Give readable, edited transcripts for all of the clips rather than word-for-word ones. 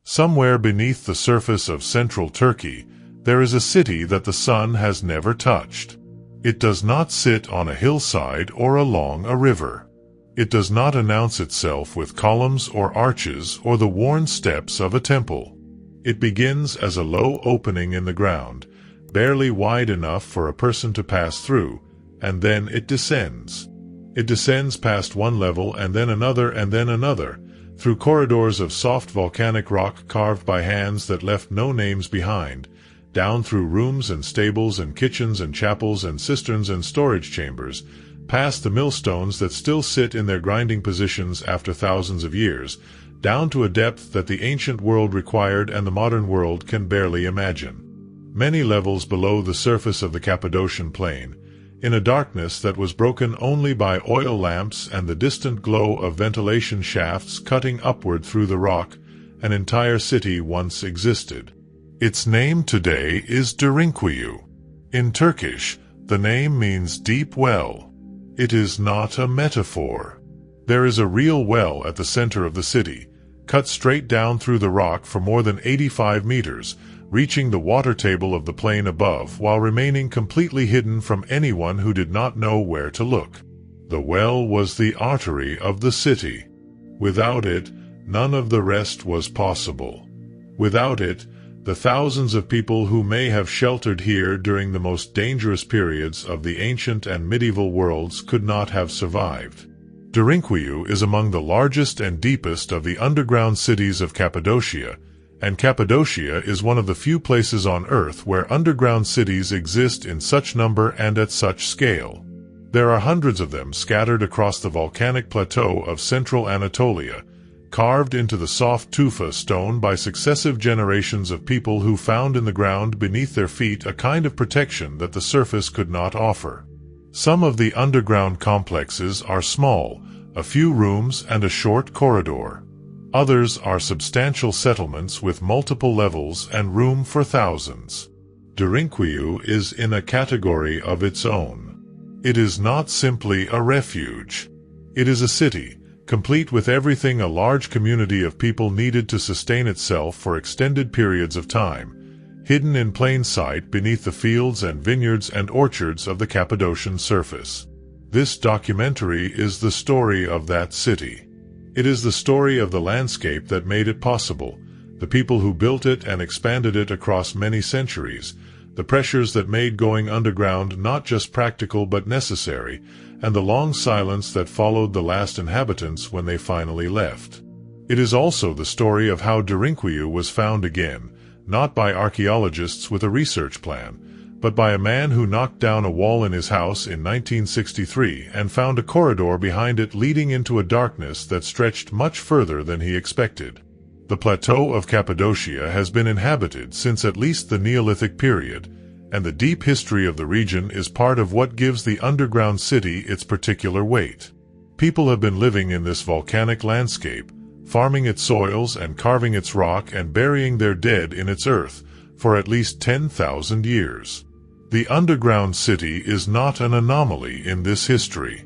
Somewhere beneath the surface of central Turkey, there is a city that the sun has never touched. It does not sit on a hillside or along a river. It does not announce itself with columns or arches or the worn steps of a temple. It begins as a low opening in the ground, barely wide enough for a person to pass through, and then it descends. It descends past one level and then another, through corridors of soft volcanic rock carved by hands that left no names behind, down through rooms and stables and kitchens and chapels and cisterns and storage chambers, past the millstones that still sit in their grinding positions after thousands of years, down to a depth that the ancient world required and the modern world can barely imagine. Many levels below the surface of the Cappadocian plain, in a darkness that was broken only by oil lamps and the distant glow of ventilation shafts cutting upward through the rock, an entire city once existed. Its name today is Derinkuyu. In Turkish, the name means deep well. It is not a metaphor. There is a real well at the center of the city, cut straight down through the rock for more than 85 meters, reaching the water table of the plain above while remaining completely hidden from anyone who did not know where to look. The well was the artery of the city. Without it, none of the rest was possible. Without it, the thousands of people who may have sheltered here during the most dangerous periods of the ancient and medieval worlds could not have survived. Derinkuyu is among the largest and deepest of the underground cities of Cappadocia, and Cappadocia is one of the few places on Earth where underground cities exist in such number and at such scale. There are hundreds of them scattered across the volcanic plateau of central Anatolia, carved into the soft tufa stone by successive generations of people who found in the ground beneath their feet a kind of protection that the surface could not offer. Some of the underground complexes are small, a few rooms and a short corridor. Others are substantial settlements with multiple levels and room for thousands. Derinkuyu is in a category of its own. It is not simply a refuge. It is a city, complete with everything a large community of people needed to sustain itself for extended periods of time, hidden in plain sight beneath the fields and vineyards and orchards of the Cappadocian surface. This documentary is the story of that city. It is the story of the landscape that made it possible, the people who built it and expanded it across many centuries, the pressures that made going underground not just practical but necessary, and the long silence that followed the last inhabitants when they finally left. It is also the story of how Derinkuyu was found again, not by archaeologists with a research plan, but by a man who knocked down a wall in his house in 1963 and found a corridor behind it leading into a darkness that stretched much further than he expected. The plateau of Cappadocia has been inhabited since at least the Neolithic period, and the deep history of the region is part of what gives the underground city its particular weight. People have been living in this volcanic landscape, farming its soils and carving its rock and burying their dead in its earth, for at least 10,000 years. The underground city is not an anomaly in this history.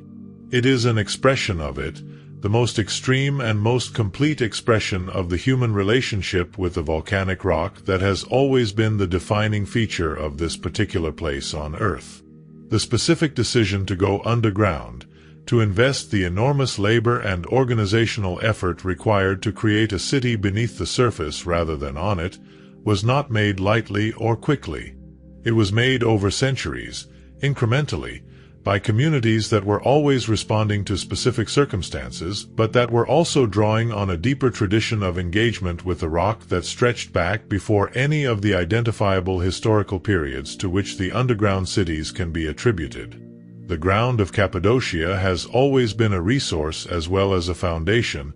It is an expression of it, the most extreme and most complete expression of the human relationship with the volcanic rock that has always been the defining feature of this particular place on Earth. The specific decision to go underground, to invest the enormous labor and organizational effort required to create a city beneath the surface rather than on it, was not made lightly or quickly. It was made over centuries, incrementally, by communities that were always responding to specific circumstances, but that were also drawing on a deeper tradition of engagement with the rock that stretched back before any of the identifiable historical periods to which the underground cities can be attributed. The ground of Cappadocia has always been a resource as well as a foundation,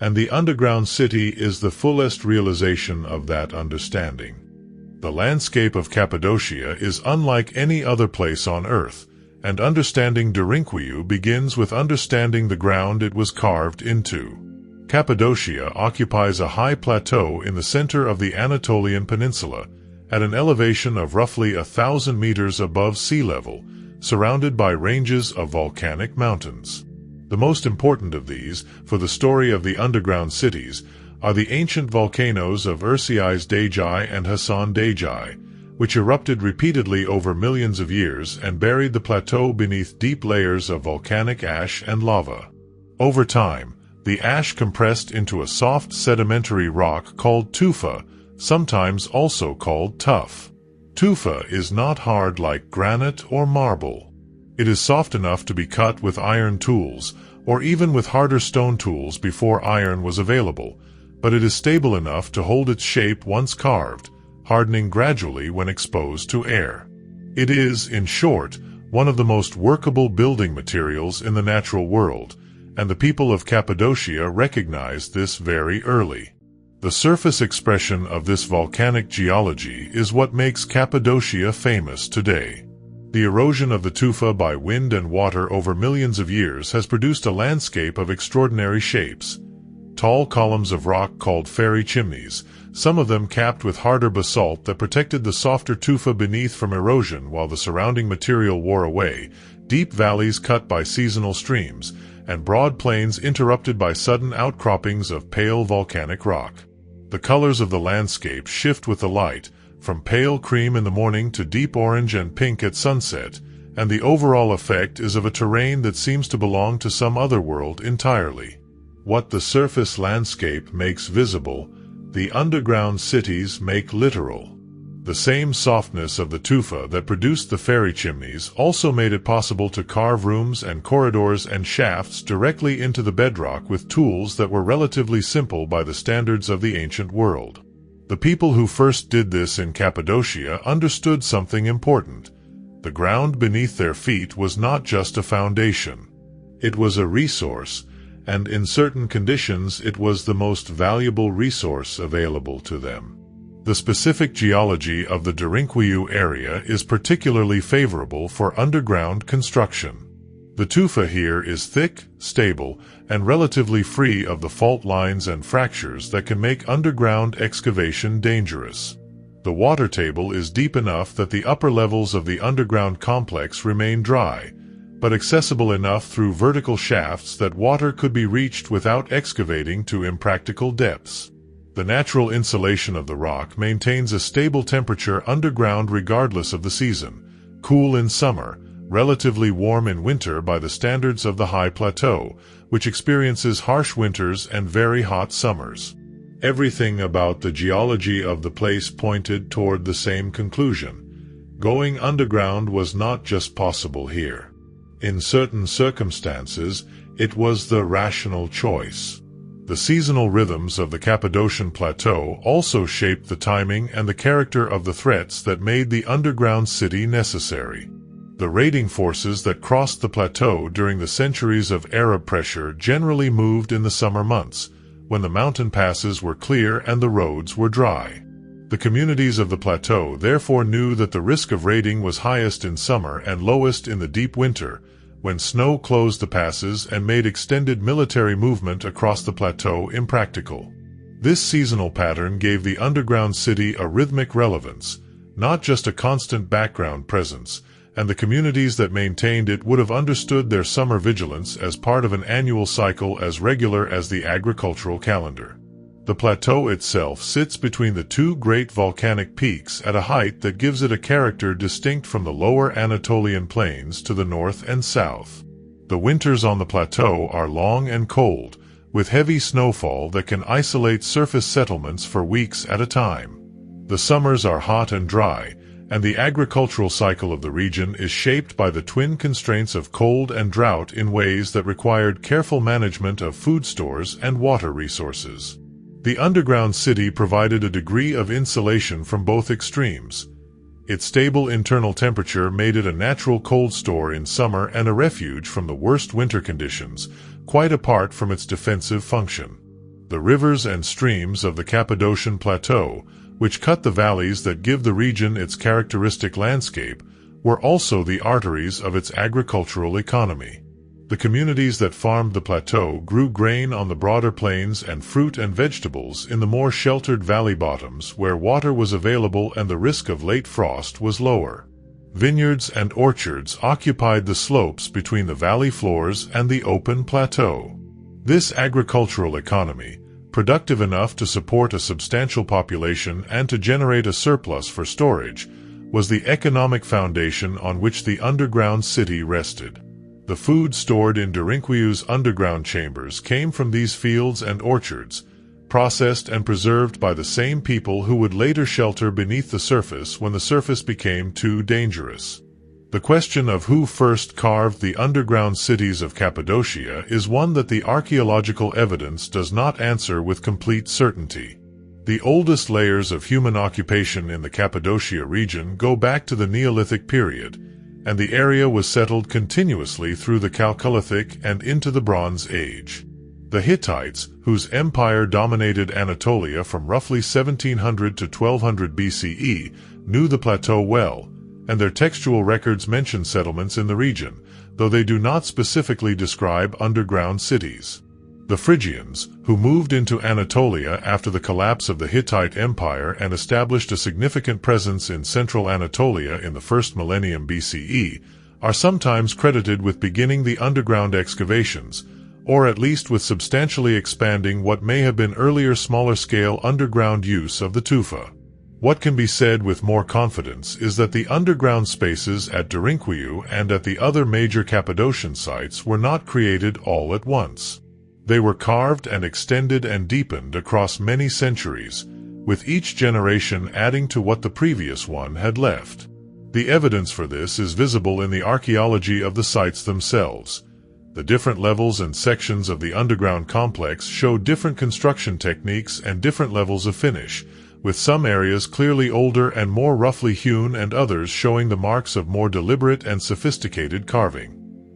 and the underground city is the fullest realization of that understanding. The landscape of Cappadocia is unlike any other place on Earth, and understanding Derinkuyu begins with understanding the ground it was carved into. Cappadocia occupies a high plateau in the center of the Anatolian Peninsula, at an elevation of roughly 1,000 meters above sea level, surrounded by ranges of volcanic mountains. The most important of these, for the story of the underground cities, are the ancient volcanoes of Erciyes Dejai and Hasan Dejai, which erupted repeatedly over millions of years and buried the plateau beneath deep layers of volcanic ash and lava. Over time, the ash compressed into a soft sedimentary rock called tufa, sometimes also called tuff. Tufa is not hard like granite or marble. It is soft enough to be cut with iron tools, or even with harder stone tools before iron was available, but it is stable enough to hold its shape once carved, hardening gradually when exposed to air. It is, in short, one of the most workable building materials in the natural world, and the people of Cappadocia recognized this very early. The surface expression of this volcanic geology is what makes Cappadocia famous today. The erosion of the tufa by wind and water over millions of years has produced a landscape of extraordinary shapes. Tall columns of rock called fairy chimneys, some of them capped with harder basalt that protected the softer tufa beneath from erosion while the surrounding material wore away, deep valleys cut by seasonal streams, and broad plains interrupted by sudden outcroppings of pale volcanic rock. The colors of the landscape shift with the light, from pale cream in the morning to deep orange and pink at sunset, and the overall effect is of a terrain that seems to belong to some other world entirely. What the surface landscape makes visible, the underground cities make literal. The same softness of the tufa that produced the fairy chimneys also made it possible to carve rooms and corridors and shafts directly into the bedrock with tools that were relatively simple by the standards of the ancient world. The people who first did this in Cappadocia understood something important. The ground beneath their feet was not just a foundation. It was a resource, and in certain conditions it was the most valuable resource available to them. The specific geology of the Derinkuyu area is particularly favorable for underground construction. The tufa here is thick, stable, and relatively free of the fault lines and fractures that can make underground excavation dangerous. The water table is deep enough that the upper levels of the underground complex remain dry, but accessible enough through vertical shafts that water could be reached without excavating to impractical depths. The natural insulation of the rock maintains a stable temperature underground regardless of the season, cool in summer, relatively warm in winter by the standards of the high plateau, which experiences harsh winters and very hot summers. Everything about the geology of the place pointed toward the same conclusion. Going underground was not just possible here. In certain circumstances, it was the rational choice. The seasonal rhythms of the Cappadocian Plateau also shaped the timing and the character of the threats that made the underground city necessary. The raiding forces that crossed the plateau during the centuries of Arab pressure generally moved in the summer months, when the mountain passes were clear and the roads were dry. The communities of the plateau therefore knew that the risk of raiding was highest in summer and lowest in the deep winter, when snow closed the passes and made extended military movement across the plateau impractical. This seasonal pattern gave the underground city a rhythmic relevance, not just a constant background presence, and the communities that maintained it would have understood their summer vigilance as part of an annual cycle as regular as the agricultural calendar. The plateau itself sits between the two great volcanic peaks at a height that gives it a character distinct from the lower Anatolian plains to the north and south. The winters on the plateau are long and cold, with heavy snowfall that can isolate surface settlements for weeks at a time. The summers are hot and dry, and the agricultural cycle of the region is shaped by the twin constraints of cold and drought in ways that required careful management of food stores and water resources. The underground city provided a degree of insulation from both extremes. Its stable internal temperature made it a natural cold store in summer and a refuge from the worst winter conditions, quite apart from its defensive function. The rivers and streams of the Cappadocian Plateau, which cut the valleys that give the region its characteristic landscape, were also the arteries of its agricultural economy. The communities that farmed the plateau grew grain on the broader plains and fruit and vegetables in the more sheltered valley bottoms where water was available and the risk of late frost was lower. Vineyards and orchards occupied the slopes between the valley floors and the open plateau. This agricultural economy, productive enough to support a substantial population and to generate a surplus for storage, was the economic foundation on which the underground city rested. The food stored in Derinkuyu's underground chambers came from these fields and orchards, processed and preserved by the same people who would later shelter beneath the surface when the surface became too dangerous. The question of who first carved the underground cities of Cappadocia is one that the archaeological evidence does not answer with complete certainty. The oldest layers of human occupation in the Cappadocia region go back to the Neolithic period, and the area was settled continuously through the Chalcolithic and into the Bronze Age. The Hittites, whose empire dominated Anatolia from roughly 1700 to 1200 BCE, knew the plateau well, and their textual records mention settlements in the region, though they do not specifically describe underground cities. The Phrygians, who moved into Anatolia after the collapse of the Hittite Empire and established a significant presence in central Anatolia in the first millennium BCE, are sometimes credited with beginning the underground excavations, or at least with substantially expanding what may have been earlier smaller-scale underground use of the tufa. What can be said with more confidence is that the underground spaces at Derinkuyu and at the other major Cappadocian sites were not created all at once. They were carved and extended and deepened across many centuries, with each generation adding to what the previous one had left. The evidence for this is visible in the archaeology of the sites themselves. The different levels and sections of the underground complex show different construction techniques and different levels of finish, with some areas clearly older and more roughly hewn and others showing the marks of more deliberate and sophisticated carving.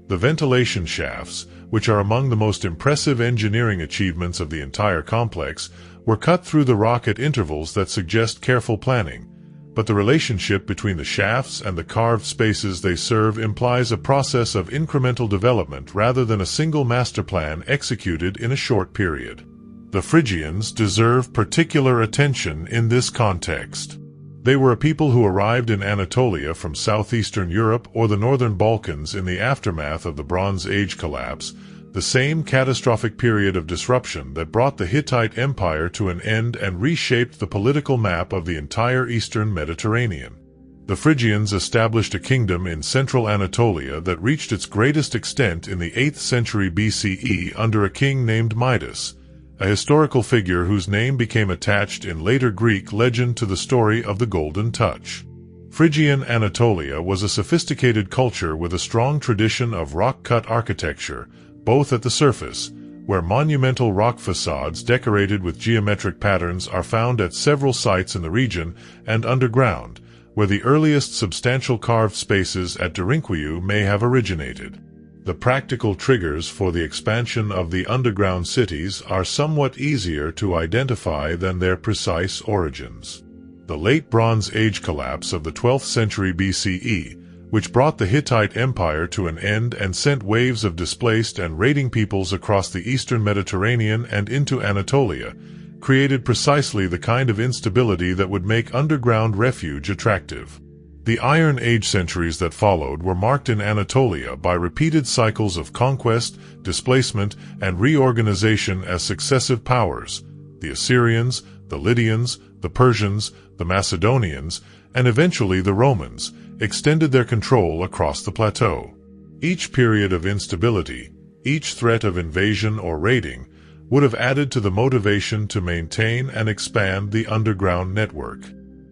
The ventilation shafts, which are among the most impressive engineering achievements of the entire complex, were cut through the rock at intervals that suggest careful planning, but the relationship between the shafts and the carved spaces they serve implies a process of incremental development rather than a single master plan executed in a short period. The Phrygians deserve particular attention in this context. They were a people who arrived in Anatolia from southeastern Europe or the northern Balkans in the aftermath of the Bronze Age collapse, the same catastrophic period of disruption that brought the Hittite Empire to an end and reshaped the political map of the entire eastern Mediterranean. The Phrygians established a kingdom in central Anatolia that reached its greatest extent in the 8th century BCE under a king named Midas, a historical figure whose name became attached in later Greek legend to the story of the Golden Touch. Phrygian Anatolia was a sophisticated culture with a strong tradition of rock-cut architecture, both at the surface, where monumental rock facades decorated with geometric patterns are found at several sites in the region, and underground, where the earliest substantial carved spaces at Derinkuyu may have originated. The practical triggers for the expansion of the underground cities are somewhat easier to identify than their precise origins. The late Bronze Age collapse of the 12th century BCE, which brought the Hittite Empire to an end and sent waves of displaced and raiding peoples across the eastern Mediterranean and into Anatolia, created precisely the kind of instability that would make underground refuge attractive. The Iron Age centuries that followed were marked in Anatolia by repeated cycles of conquest, displacement, and reorganization as successive powers, the Assyrians, the Lydians, the Persians, the Macedonians, and eventually the Romans, extended their control across the plateau. Each period of instability, each threat of invasion or raiding, would have added to the motivation to maintain and expand the underground network.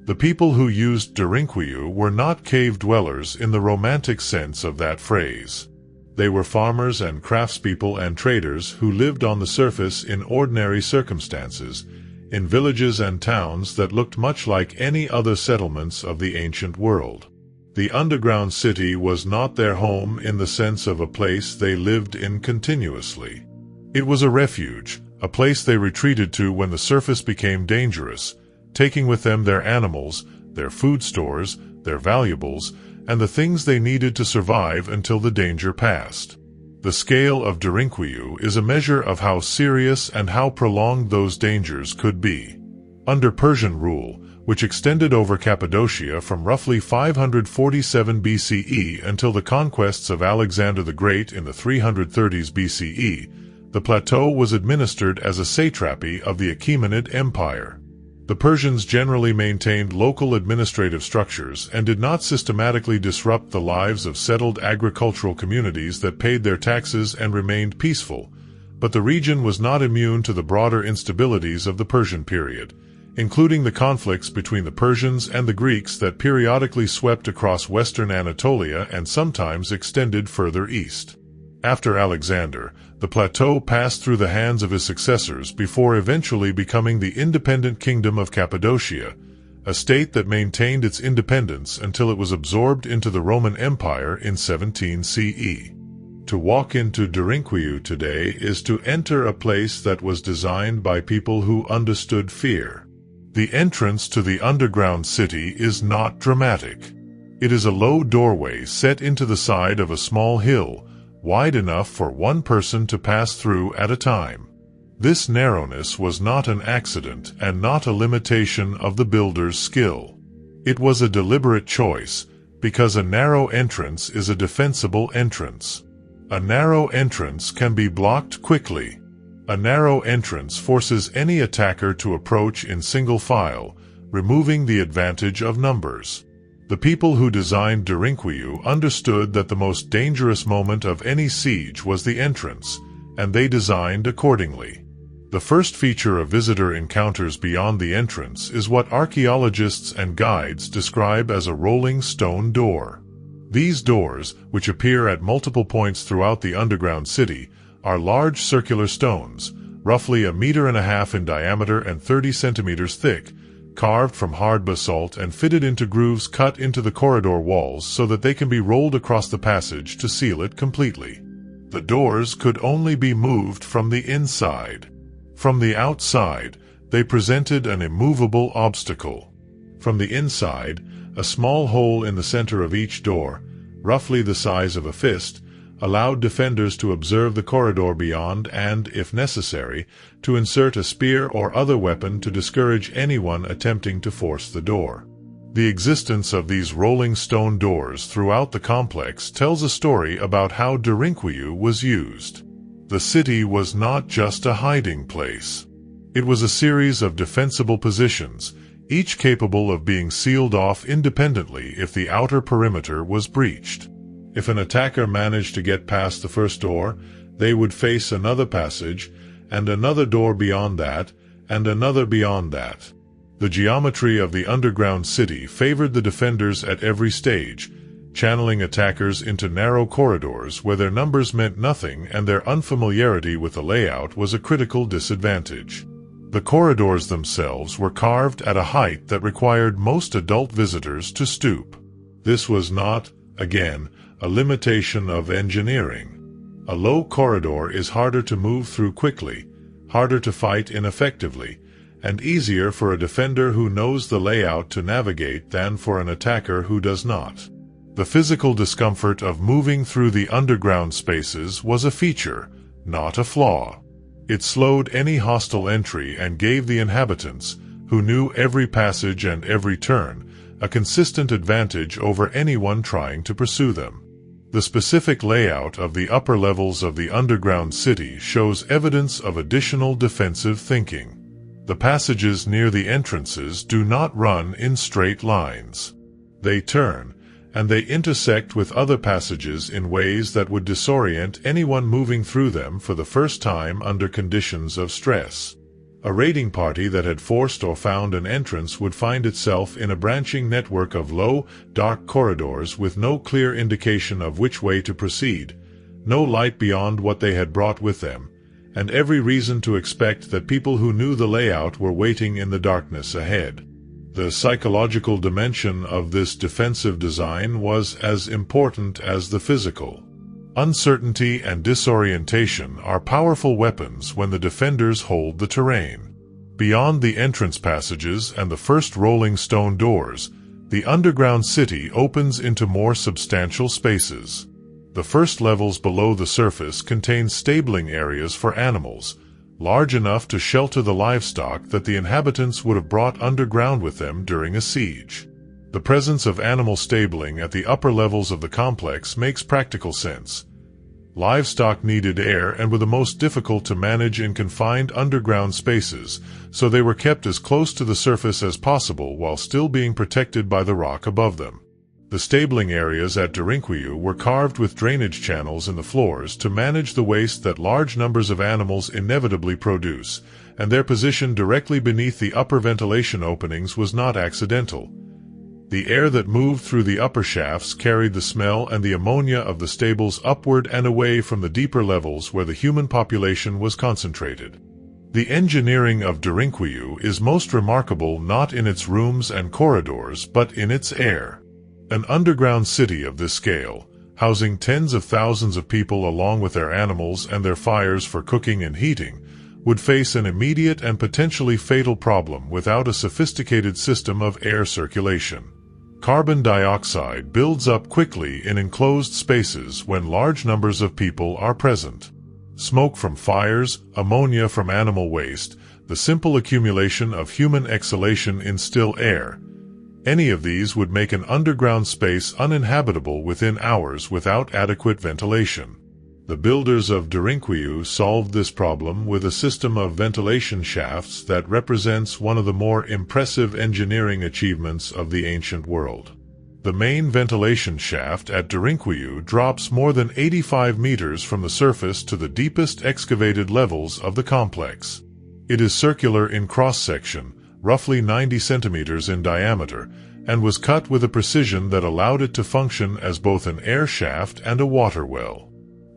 The people who used Derinkuyu were not cave dwellers in the romantic sense of that phrase. They were farmers and craftspeople and traders who lived on the surface in ordinary circumstances, in villages and towns that looked much like any other settlements of the ancient world. The underground city was not their home in the sense of a place they lived in continuously. It was a refuge, a place they retreated to when the surface became dangerous, taking with them their animals, their food stores, their valuables, and the things they needed to survive until the danger passed. The scale of Derinkuyu is a measure of how serious and how prolonged those dangers could be. Under Persian rule, which extended over Cappadocia from roughly 547 BCE until the conquests of Alexander the Great in the 330s BCE, The plateau was administered as a satrapy of the Achaemenid Empire. The Persians generally maintained local administrative structures and did not systematically disrupt the lives of settled agricultural communities that paid their taxes and remained peaceful, but the region was not immune to the broader instabilities of the Persian period, including the conflicts between the Persians and the Greeks that periodically swept across western Anatolia and sometimes extended further east. After Alexander, the plateau passed through the hands of his successors before eventually becoming the independent kingdom of Cappadocia, a state that maintained its independence until it was absorbed into the Roman Empire in 17 CE. To walk into Derinkuyu today is to enter a place that was designed by people who understood fear. The entrance to the underground city is not dramatic. It is a low doorway set into the side of a small hill, wide enough for one person to pass through at a time. This narrowness was not an accident and not a limitation of the builder's skill. It was a deliberate choice, because a narrow entrance is a defensible entrance. A narrow entrance can be blocked quickly. A narrow entrance forces any attacker to approach in single file, removing the advantage of numbers. The people who designed Derinkuyu understood that the most dangerous moment of any siege was the entrance, and they designed accordingly. The first feature a visitor encounters beyond the entrance is what archaeologists and guides describe as a rolling stone door. These doors, which appear at multiple points throughout the underground city, are large circular stones, roughly 1.5 meters in diameter and 30 centimeters thick, carved from hard basalt and fitted into grooves cut into the corridor walls so that they can be rolled across the passage to seal it completely. The doors could only be moved from the inside. From the outside, they presented an immovable obstacle. From the inside, a small hole in the center of each door, roughly the size of a fist, allowed defenders to observe the corridor beyond and, if necessary, to insert a spear or other weapon to discourage anyone attempting to force the door. The existence of these rolling stone doors throughout the complex tells a story about how Derinkuyu was used. The city was not just a hiding place. It was a series of defensible positions, each capable of being sealed off independently if the outer perimeter was breached. If an attacker managed to get past the first door, they would face another passage, and another door beyond that, and another beyond that. The geometry of the underground city favored the defenders at every stage, channeling attackers into narrow corridors where their numbers meant nothing and their unfamiliarity with the layout was a critical disadvantage. The corridors themselves were carved at a height that required most adult visitors to stoop. This was not, again, a limitation of engineering. A low corridor is harder to move through quickly, harder to fight ineffectively, and easier for a defender who knows the layout to navigate than for an attacker who does not. The physical discomfort of moving through the underground spaces was a feature, not a flaw. It slowed any hostile entry and gave the inhabitants, who knew every passage and every turn, a consistent advantage over anyone trying to pursue them. The specific layout of the upper levels of the underground city shows evidence of additional defensive thinking. The passages near the entrances do not run in straight lines. They turn, and they intersect with other passages in ways that would disorient anyone moving through them for the first time under conditions of stress. A raiding party that had forced or found an entrance would find itself in a branching network of low, dark corridors with no clear indication of which way to proceed, no light beyond what they had brought with them, and every reason to expect that people who knew the layout were waiting in the darkness ahead. The psychological dimension of this defensive design was as important as the physical. Uncertainty and disorientation are powerful weapons when the defenders hold the terrain. Beyond the entrance passages and the first rolling stone doors, the underground city opens into more substantial spaces. The first levels below the surface contain stabling areas for animals, large enough to shelter the livestock that the inhabitants would have brought underground with them during a siege. The presence of animal stabling at the upper levels of the complex makes practical sense. Livestock needed air and were the most difficult to manage in confined underground spaces, so they were kept as close to the surface as possible while still being protected by the rock above them. The stabling areas at Derinkuyu were carved with drainage channels in the floors to manage the waste that large numbers of animals inevitably produce, and their position directly beneath the upper ventilation openings was not accidental. The air that moved through the upper shafts carried the smell and the ammonia of the stables upward and away from the deeper levels where the human population was concentrated. The engineering of Derinkuyu is most remarkable not in its rooms and corridors but in its air. An underground city of this scale, housing tens of thousands of people along with their animals and their fires for cooking and heating, would face an immediate and potentially fatal problem without a sophisticated system of air circulation. Carbon dioxide builds up quickly in enclosed spaces when large numbers of people are present. Smoke from fires, ammonia from animal waste, the simple accumulation of human exhalation in still air. Any of these would make an underground space uninhabitable within hours without adequate ventilation. The builders of Derinkuyu solved this problem with a system of ventilation shafts that represents one of the more impressive engineering achievements of the ancient world. The main ventilation shaft at Derinkuyu drops more than 85 meters from the surface to the deepest excavated levels of the complex. It is circular in cross-section, roughly 90 centimeters in diameter, and was cut with a precision that allowed it to function as both an air shaft and a water well.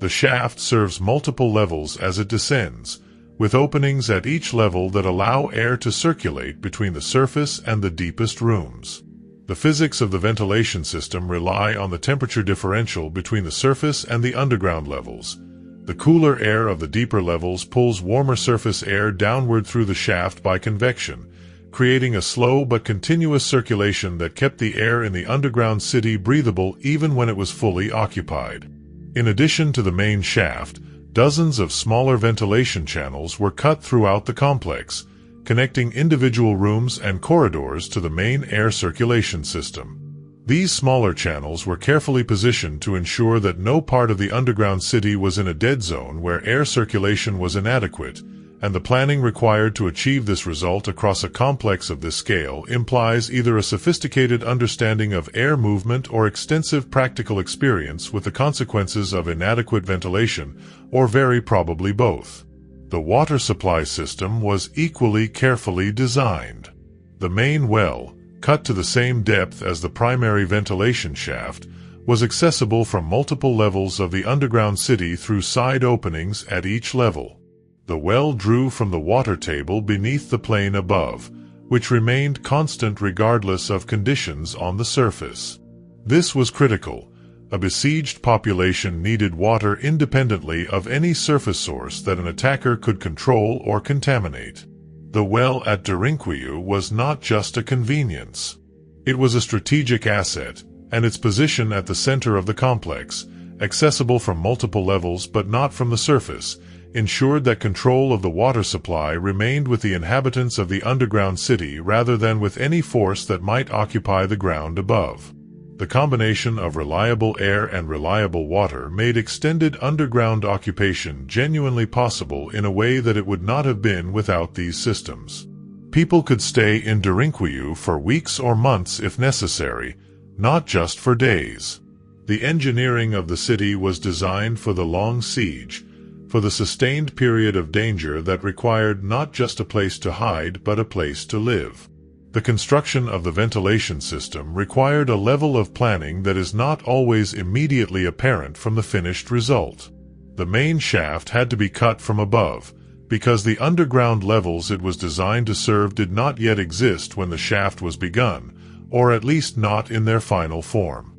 The shaft serves multiple levels as it descends, with openings at each level that allow air to circulate between the surface and the deepest rooms. The physics of the ventilation system rely on the temperature differential between the surface and the underground levels. The cooler air of the deeper levels pulls warmer surface air downward through the shaft by convection, creating a slow but continuous circulation that kept the air in the underground city breathable even when it was fully occupied. In addition to the main shaft, dozens of smaller ventilation channels were cut throughout the complex, connecting individual rooms and corridors to the main air circulation system. These smaller channels were carefully positioned to ensure that no part of the underground city was in a dead zone where air circulation was inadequate, and the planning required to achieve this result across a complex of this scale implies either a sophisticated understanding of air movement or extensive practical experience with the consequences of inadequate ventilation, or very probably both. The water supply system was equally carefully designed. The main well, cut to the same depth as the primary ventilation shaft, was accessible from multiple levels of the underground city through side openings at each level. The well drew from the water table beneath the plain above, which remained constant regardless of conditions on the surface. This was critical. A besieged population needed water independently of any surface source that an attacker could control or contaminate. The well at Derinkuyu was not just a convenience. It was a strategic asset, and its position at the center of the complex, accessible from multiple levels but not from the surface, ensured that control of the water supply remained with the inhabitants of the underground city rather than with any force that might occupy the ground above. The combination of reliable air and reliable water made extended underground occupation genuinely possible in a way that it would not have been without these systems. People could stay in Derinkuyu for weeks or months if necessary, not just for days. The engineering of the city was designed for the long siege, for the sustained period of danger that required not just a place to hide but a place to live. The construction of the ventilation system required a level of planning that is not always immediately apparent from the finished result. The main shaft had to be cut from above, because the underground levels it was designed to serve did not yet exist when the shaft was begun, or at least not in their final form.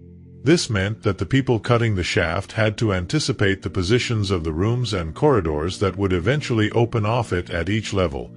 This meant that the people cutting the shaft had to anticipate the positions of the rooms and corridors that would eventually open off it at each level,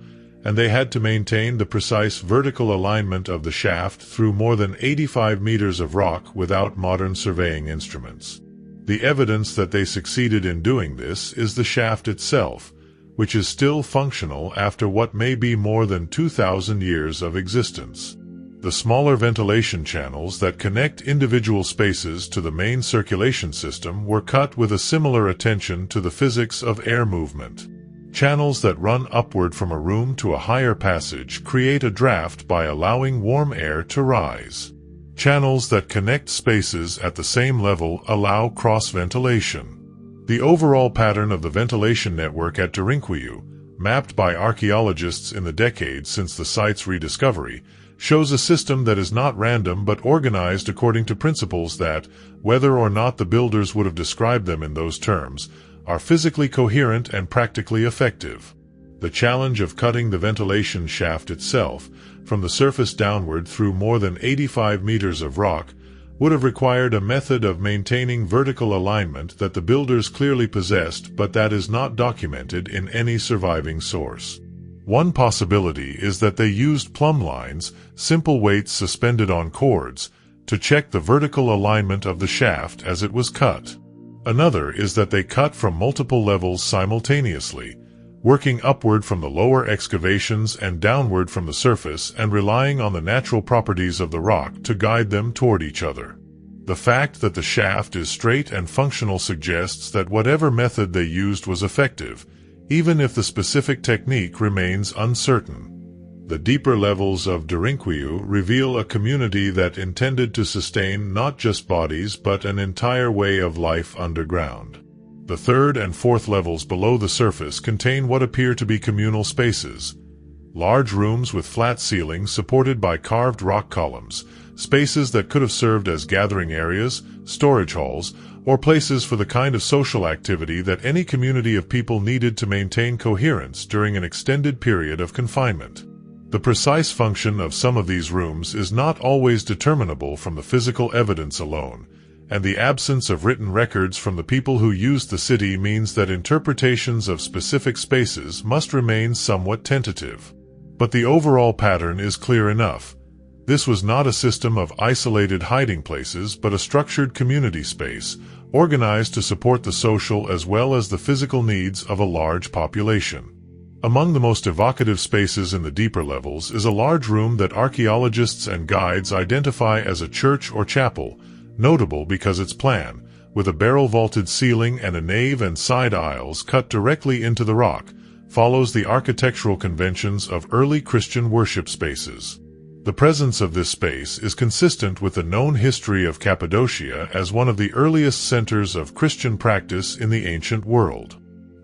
and they had to maintain the precise vertical alignment of the shaft through more than 85 meters of rock without modern surveying instruments. The evidence that they succeeded in doing this is the shaft itself, which is still functional after what may be more than 2,000 years of existence. The smaller ventilation channels that connect individual spaces to the main circulation system were cut with a similar attention to the physics of air movement. Channels that run upward from a room to a higher passage create a draft by allowing warm air to rise. Channels that connect spaces at the same level allow cross-ventilation. The overall pattern of the ventilation network at Derinkuyu, mapped by archaeologists in the decades since the site's rediscovery, shows a system that is not random but organized according to principles that, whether or not the builders would have described them in those terms, are physically coherent and practically effective. The challenge of cutting the ventilation shaft itself, from the surface downward through more than 85 meters of rock, would have required a method of maintaining vertical alignment that the builders clearly possessed but that is not documented in any surviving source. One possibility is that they used plumb lines, simple weights suspended on cords, to check the vertical alignment of the shaft as it was cut. Another is that they cut from multiple levels simultaneously, working upward from the lower excavations and downward from the surface and relying on the natural properties of the rock to guide them toward each other. The fact that the shaft is straight and functional suggests that whatever method they used was effective, even if the specific technique remains uncertain. The deeper levels of Derinkuyu reveal a community that intended to sustain not just bodies but an entire way of life underground. The third and fourth levels below the surface contain what appear to be communal spaces. Large rooms with flat ceilings supported by carved rock columns, spaces that could have served as gathering areas, storage halls, or places for the kind of social activity that any community of people needed to maintain coherence during an extended period of confinement. The precise function of some of these rooms is not always determinable from the physical evidence alone, and the absence of written records from the people who used the city means that interpretations of specific spaces must remain somewhat tentative. But the overall pattern is clear enough. This was not a system of isolated hiding places but a structured community space, organized to support the social as well as the physical needs of a large population. Among the most evocative spaces in the deeper levels is a large room that archaeologists and guides identify as a church or chapel, notable because its plan, with a barrel-vaulted ceiling and a nave and side aisles cut directly into the rock, follows the architectural conventions of early Christian worship spaces. The presence of this space is consistent with the known history of Cappadocia as one of the earliest centers of Christian practice in the ancient world.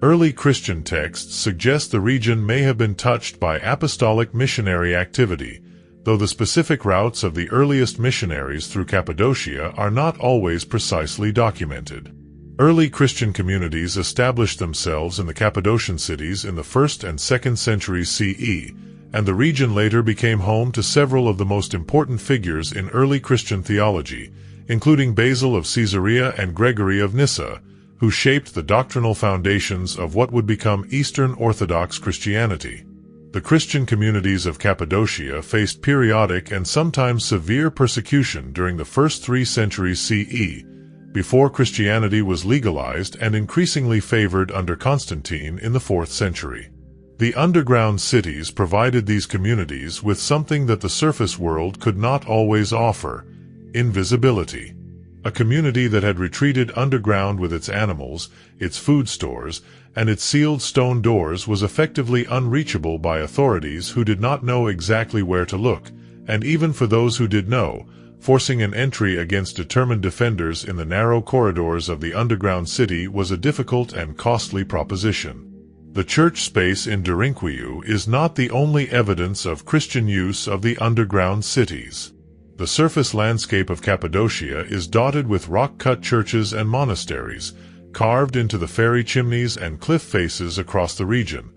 Early Christian texts suggest the region may have been touched by apostolic missionary activity, though the specific routes of the earliest missionaries through Cappadocia are not always precisely documented. Early Christian communities established themselves in the Cappadocian cities in the 1st and 2nd centuries CE, and the region later became home to several of the most important figures in early Christian theology, including Basil of Caesarea and Gregory of Nyssa, who shaped the doctrinal foundations of what would become Eastern Orthodox Christianity. The Christian communities of Cappadocia faced periodic and sometimes severe persecution during the first 3 centuries CE, before Christianity was legalized and increasingly favored under Constantine in the 4th century. The underground cities provided these communities with something that the surface world could not always offer: invisibility. A community that had retreated underground with its animals, its food stores, and its sealed stone doors was effectively unreachable by authorities who did not know exactly where to look, and even for those who did know, forcing an entry against determined defenders in the narrow corridors of the underground city was a difficult and costly proposition. The church space in Derinkuyu is not the only evidence of Christian use of the underground cities. The surface landscape of Cappadocia is dotted with rock-cut churches and monasteries, carved into the fairy chimneys and cliff faces across the region,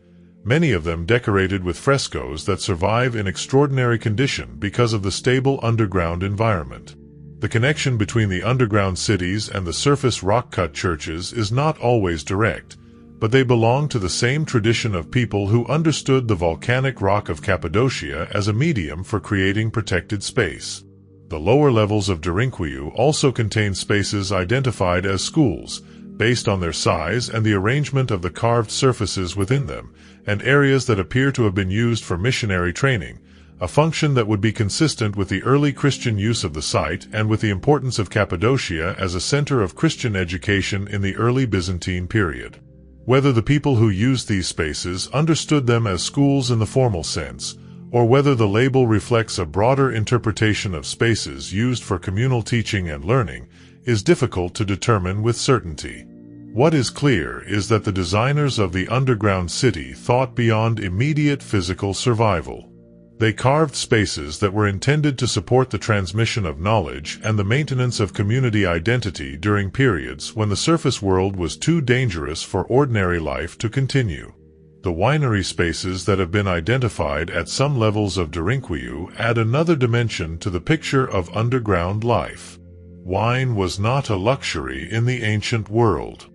many of them decorated with frescoes that survive in extraordinary condition because of the stable underground environment. The connection between the underground cities and the surface rock-cut churches is not always direct, but they belong to the same tradition of people who understood the volcanic rock of Cappadocia as a medium for creating protected space. The lower levels of Derinkuyu also contain spaces identified as schools, based on their size and the arrangement of the carved surfaces within them, and areas that appear to have been used for missionary training, a function that would be consistent with the early Christian use of the site and with the importance of Cappadocia as a center of Christian education in the early Byzantine period. Whether the people who used these spaces understood them as schools in the formal sense, or whether the label reflects a broader interpretation of spaces used for communal teaching and learning, is difficult to determine with certainty. What is clear is that the designers of the underground city thought beyond immediate physical survival. They carved spaces that were intended to support the transmission of knowledge and the maintenance of community identity during periods when the surface world was too dangerous for ordinary life to continue. The winery spaces that have been identified at some levels of Derinkuyu add another dimension to the picture of underground life. Wine was not a luxury in the ancient world.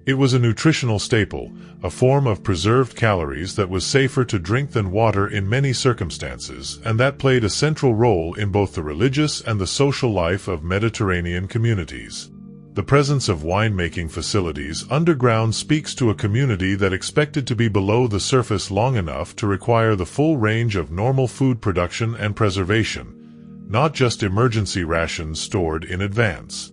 It was a nutritional staple, a form of preserved calories that was safer to drink than water in many circumstances, and that played a central role in both the religious and the social life of Mediterranean communities. The presence of winemaking facilities underground speaks to a community that expected to be below the surface long enough to require the full range of normal food production and preservation, not just emergency rations stored in advance.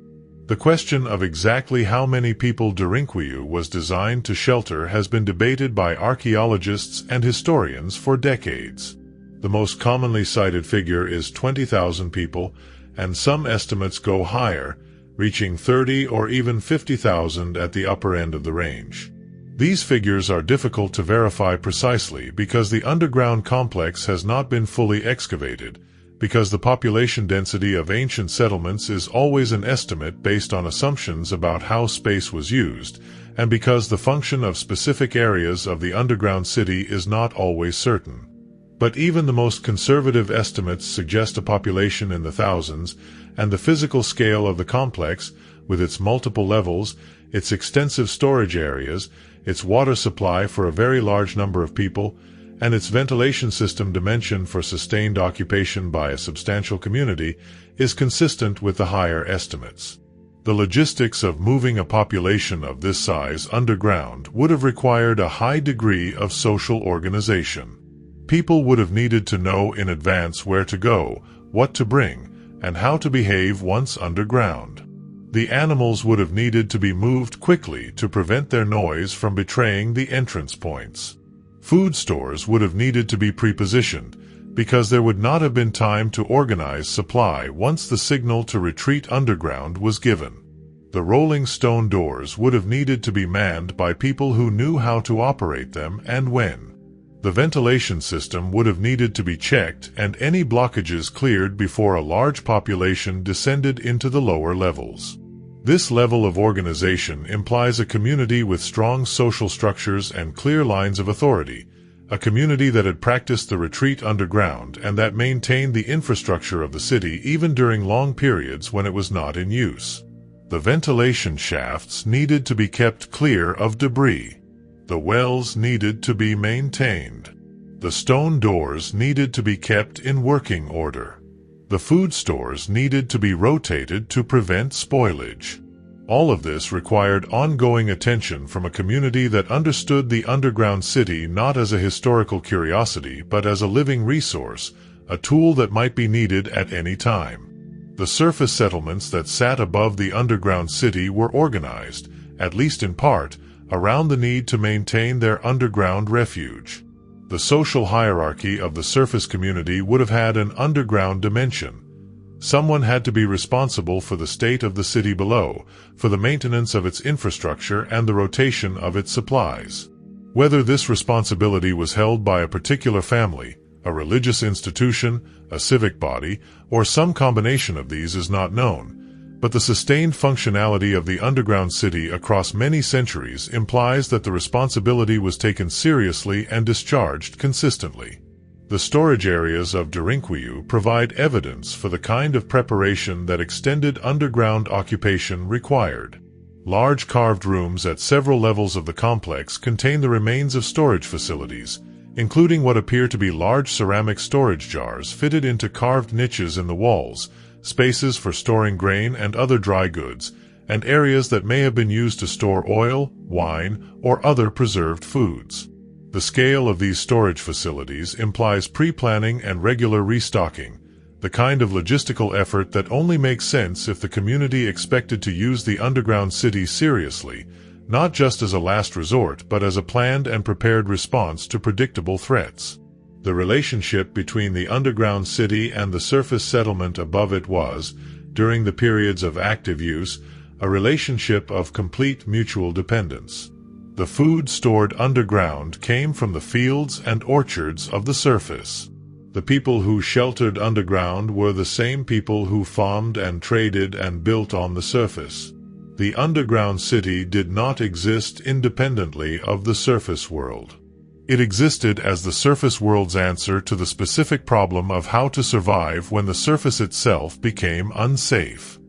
The question of exactly how many people Derinkuyu was designed to shelter has been debated by archaeologists and historians for decades. The most commonly cited figure is 20,000 people, and some estimates go higher, reaching 30 or even 50,000 at the upper end of the range. These figures are difficult to verify precisely because the underground complex has not been fully excavated, because the population density of ancient settlements is always an estimate based on assumptions about how space was used, and because the function of specific areas of the underground city is not always certain. But even the most conservative estimates suggest a population in the thousands, and the physical scale of the complex, with its multiple levels, its extensive storage areas, its water supply for a very large number of people, and its ventilation system dimension for sustained occupation by a substantial community, is consistent with the higher estimates. The logistics of moving a population of this size underground would have required a high degree of social organization. People would have needed to know in advance where to go, what to bring, and how to behave once underground. The animals would have needed to be moved quickly to prevent their noise from betraying the entrance points. Food stores would have needed to be prepositioned, because there would not have been time to organize supply once the signal to retreat underground was given. The rolling stone doors would have needed to be manned by people who knew how to operate them and when. The ventilation system would have needed to be checked and any blockages cleared before a large population descended into the lower levels. This level of organization implies a community with strong social structures and clear lines of authority, a community that had practiced the retreat underground and that maintained the infrastructure of the city even during long periods when it was not in use. The ventilation shafts needed to be kept clear of debris. The wells needed to be maintained. The stone doors needed to be kept in working order. The food stores needed to be rotated to prevent spoilage. All of this required ongoing attention from a community that understood the underground city not as a historical curiosity but as a living resource, a tool that might be needed at any time. The surface settlements that sat above the underground city were organized, at least in part, around the need to maintain their underground refuge. The social hierarchy of the surface community would have had an underground dimension. Someone had to be responsible for the state of the city below, for the maintenance of its infrastructure and the rotation of its supplies. Whether this responsibility was held by a particular family, a religious institution, a civic body, or some combination of these is not known, but the sustained functionality of the underground city across many centuries implies that the responsibility was taken seriously and discharged consistently. The storage areas of Derinkuyu provide evidence for the kind of preparation that extended underground occupation required. Large carved rooms at several levels of the complex contain the remains of storage facilities, including what appear to be large ceramic storage jars fitted into carved niches in the walls, spaces for storing grain and other dry goods, and areas that may have been used to store oil, wine, or other preserved foods. The scale of these storage facilities implies pre-planning and regular restocking, the kind of logistical effort that only makes sense if the community expected to use the underground city seriously, not just as a last resort but as a planned and prepared response to predictable threats. The relationship between the underground city and the surface settlement above it was, during the periods of active use, a relationship of complete mutual dependence. The food stored underground came from the fields and orchards of the surface. The people who sheltered underground were the same people who farmed and traded and built on the surface. The underground city did not exist independently of the surface world. It existed as the surface world's answer to the specific problem of how to survive when the surface itself became unsafe.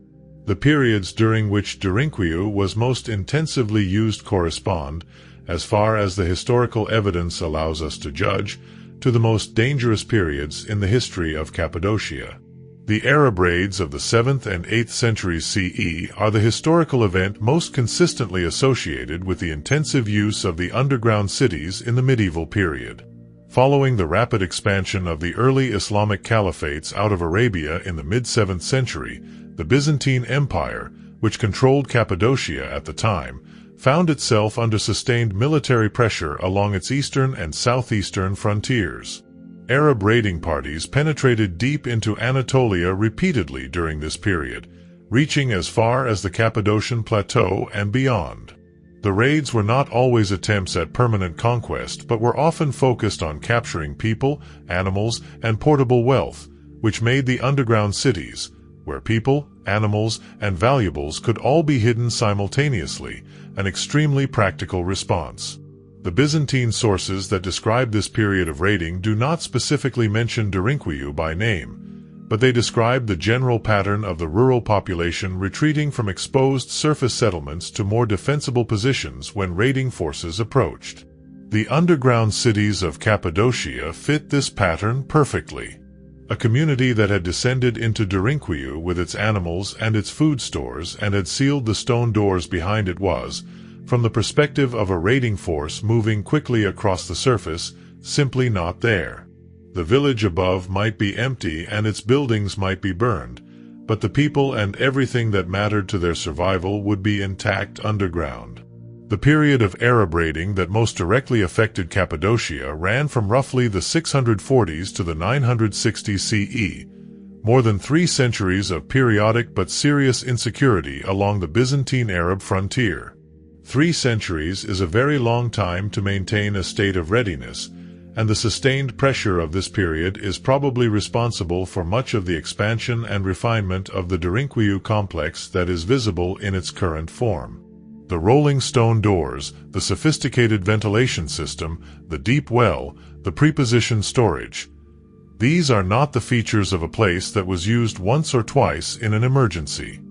The periods during which Derinkuyu was most intensively used correspond, as far as the historical evidence allows us to judge, to the most dangerous periods in the history of Cappadocia. The Arab raids of the 7th and 8th centuries CE are the historical event most consistently associated with the intensive use of the underground cities in the medieval period. Following the rapid expansion of the early Islamic caliphates out of Arabia in the mid-7th century, the Byzantine Empire, which controlled Cappadocia at the time, found itself under sustained military pressure along its eastern and southeastern frontiers. Arab raiding parties penetrated deep into Anatolia repeatedly during this period, reaching as far as the Cappadocian Plateau and beyond. The raids were not always attempts at permanent conquest but were often focused on capturing people, animals, and portable wealth, which made the underground cities, where people, animals, and valuables could all be hidden simultaneously, an extremely practical response. The Byzantine sources that describe this period of raiding do not specifically mention Derinkuyu by name, but they describe the general pattern of the rural population retreating from exposed surface settlements to more defensible positions when raiding forces approached. The underground cities of Cappadocia fit this pattern perfectly. A community that had descended into Derinkuyu with its animals and its food stores and had sealed the stone doors behind it was, from the perspective of a raiding force moving quickly across the surface, simply not there. The village above might be empty and its buildings might be burned, but the people and everything that mattered to their survival would be intact underground. The period of Arab raiding that most directly affected Cappadocia ran from roughly the 640s to the 960s CE, more than 3 centuries of periodic but serious insecurity along the Byzantine Arab frontier. 3 centuries is a very long time to maintain a state of readiness, and the sustained pressure of this period is probably responsible for much of the expansion and refinement of the Derinkuyu complex that is visible in its current form. The rolling stone doors, the sophisticated ventilation system, the deep well, the prepositioned storage. These are not the features of a place that was used once or twice in an emergency.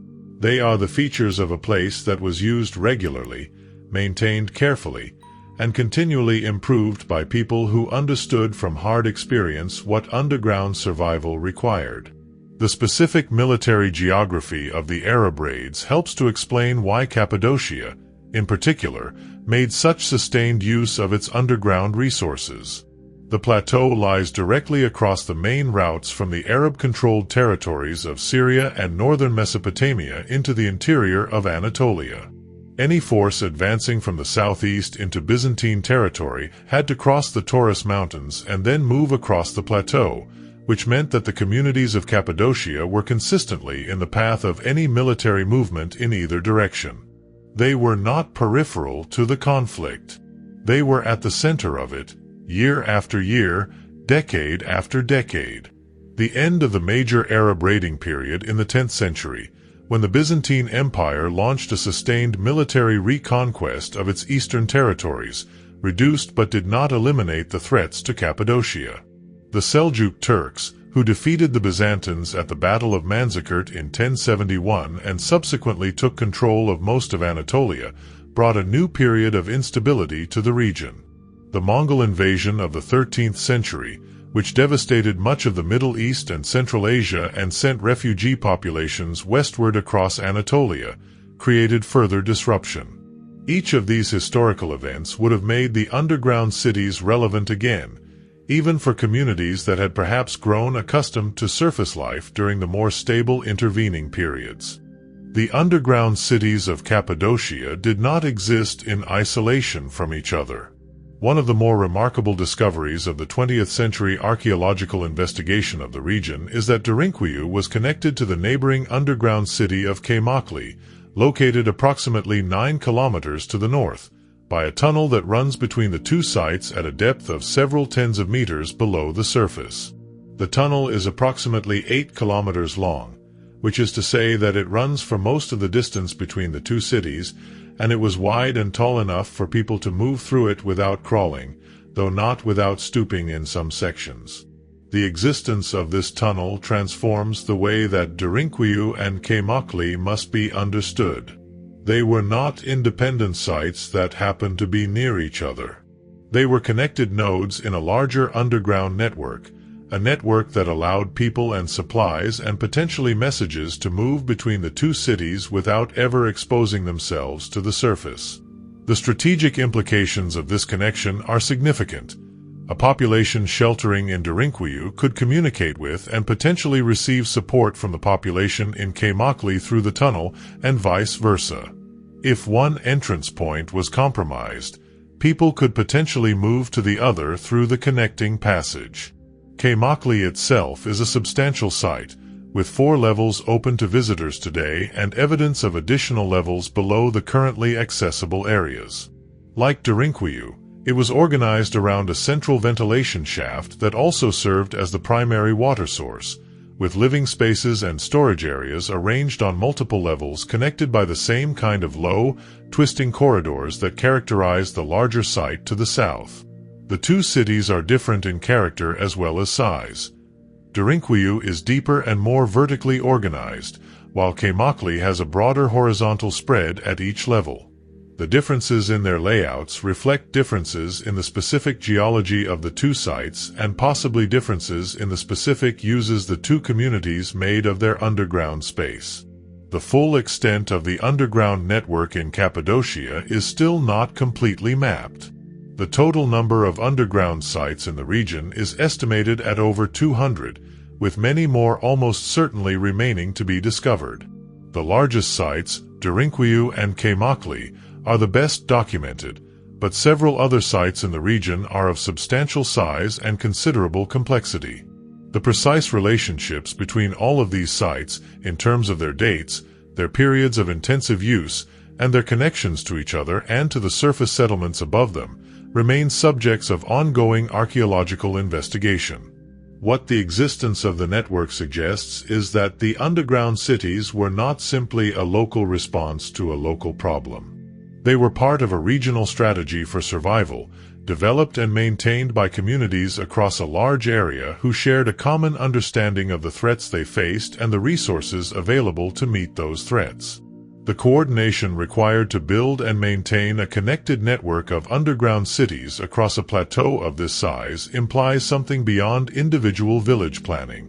They are the features of a place that was used regularly, maintained carefully, and continually improved by people who understood from hard experience what underground survival required. The specific military geography of the Arab raids helps to explain why Cappadocia, in particular, made such sustained use of its underground resources. The plateau lies directly across the main routes from the Arab-controlled territories of Syria and northern Mesopotamia into the interior of Anatolia. Any force advancing from the southeast into Byzantine territory had to cross the Taurus Mountains and then move across the plateau, which meant that the communities of Cappadocia were consistently in the path of any military movement in either direction. They were not peripheral to the conflict. They were at the center of it, year after year, decade after decade. The end of the major Arab raiding period in the 10th century, when the Byzantine Empire launched a sustained military reconquest of its eastern territories, reduced but did not eliminate the threats to Cappadocia. The Seljuk Turks, who defeated the Byzantines at the Battle of Manzikert in 1071 and subsequently took control of most of Anatolia, brought a new period of instability to the region. The Mongol invasion of the 13th century, which devastated much of the Middle East and Central Asia and sent refugee populations westward across Anatolia, created further disruption. Each of these historical events would have made the underground cities relevant again, even for communities that had perhaps grown accustomed to surface life during the more stable intervening periods. The underground cities of Cappadocia did not exist in isolation from each other. One of the more remarkable discoveries of the 20th century archaeological investigation of the region is that Derinkuyu was connected to the neighboring underground city of Cappadocia, located approximately 9 kilometers to the north, by a tunnel that runs between the two sites at a depth of several tens of meters below the surface. The tunnel is approximately 8 kilometers long, which is to say that it runs for most of the distance between the two cities, and it was wide and tall enough for people to move through it without crawling, though not without stooping in some sections. The existence of this tunnel transforms the way that Derinkuyu and Cappadocia must be understood. They were not independent sites that happened to be near each other. They were connected nodes in a larger underground network, a network that allowed people and supplies and potentially messages to move between the two cities without ever exposing themselves to the surface. The strategic implications of this connection are significant. A population sheltering in Derinkuyu could communicate with and potentially receive support from the population in Cappadocia through the tunnel, and vice versa. If one entrance point was compromised, people could potentially move to the other through the connecting passage. Cappadocia itself is a substantial site, with 4 levels open to visitors today and evidence of additional levels below the currently accessible areas. Like Derinkuyu, it was organized around a central ventilation shaft that also served as the primary water source, with living spaces and storage areas arranged on multiple levels connected by the same kind of low, twisting corridors that characterize the larger site to the south. The two cities are different in character as well as size. Derinkuyu is deeper and more vertically organized, while Cappadocia has a broader horizontal spread at each level. The differences in their layouts reflect differences in the specific geology of the two sites and possibly differences in the specific uses the two communities made of their underground space. The full extent of the underground network in Cappadocia is still not completely mapped. The total number of underground sites in the region is estimated at over 200, with many more almost certainly remaining to be discovered. The largest sites, Derinkuyu and Cappadocia, are the best documented, but several other sites in the region are of substantial size and considerable complexity. The precise relationships between all of these sites, in terms of their dates, their periods of intensive use, and their connections to each other and to the surface settlements above them, remain subjects of ongoing archaeological investigation. What the existence of the network suggests is that the underground cities were not simply a local response to a local problem. They were part of a regional strategy for survival, developed and maintained by communities across a large area who shared a common understanding of the threats they faced and the resources available to meet those threats. The coordination required to build and maintain a connected network of underground cities across a plateau of this size implies something beyond individual village planning.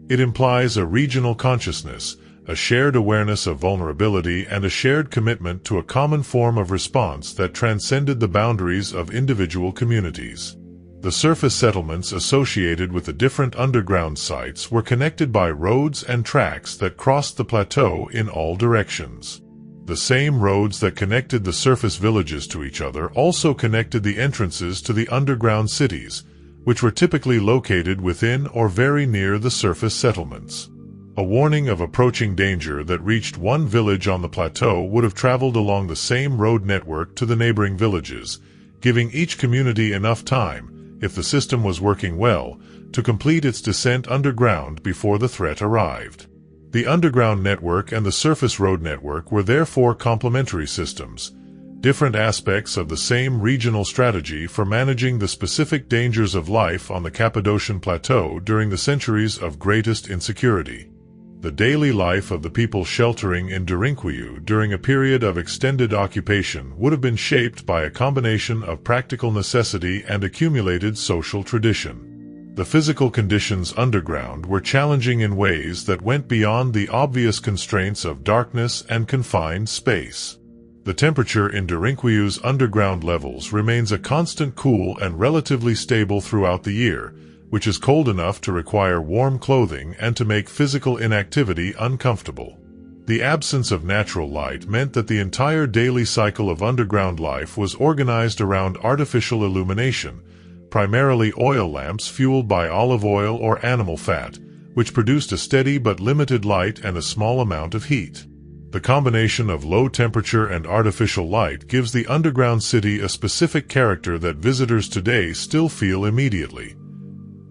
It implies a regional consciousness, a shared awareness of vulnerability, and a shared commitment to a common form of response that transcended the boundaries of individual communities. The surface settlements associated with the different underground sites were connected by roads and tracks that crossed the plateau in all directions. The same roads that connected the surface villages to each other also connected the entrances to the underground cities, which were typically located within or very near the surface settlements. A warning of approaching danger that reached one village on the plateau would have traveled along the same road network to the neighboring villages, giving each community enough time, if the system was working well, to complete its descent underground before the threat arrived. The underground network and the surface road network were therefore complementary systems, different aspects of the same regional strategy for managing the specific dangers of life on the Cappadocian Plateau during the centuries of greatest insecurity. The daily life of the people sheltering in Derinkuyu during a period of extended occupation would have been shaped by a combination of practical necessity and accumulated social tradition. The physical conditions underground were challenging in ways that went beyond the obvious constraints of darkness and confined space. The temperature in Derinkuyu's underground levels remains a constant cool and relatively stable throughout the year, which is cold enough to require warm clothing and to make physical inactivity uncomfortable. The absence of natural light meant that the entire daily cycle of underground life was organized around artificial illumination, primarily oil lamps fueled by olive oil or animal fat, which produced a steady but limited light and a small amount of heat. The combination of low temperature and artificial light gives the underground city a specific character that visitors today still feel immediately.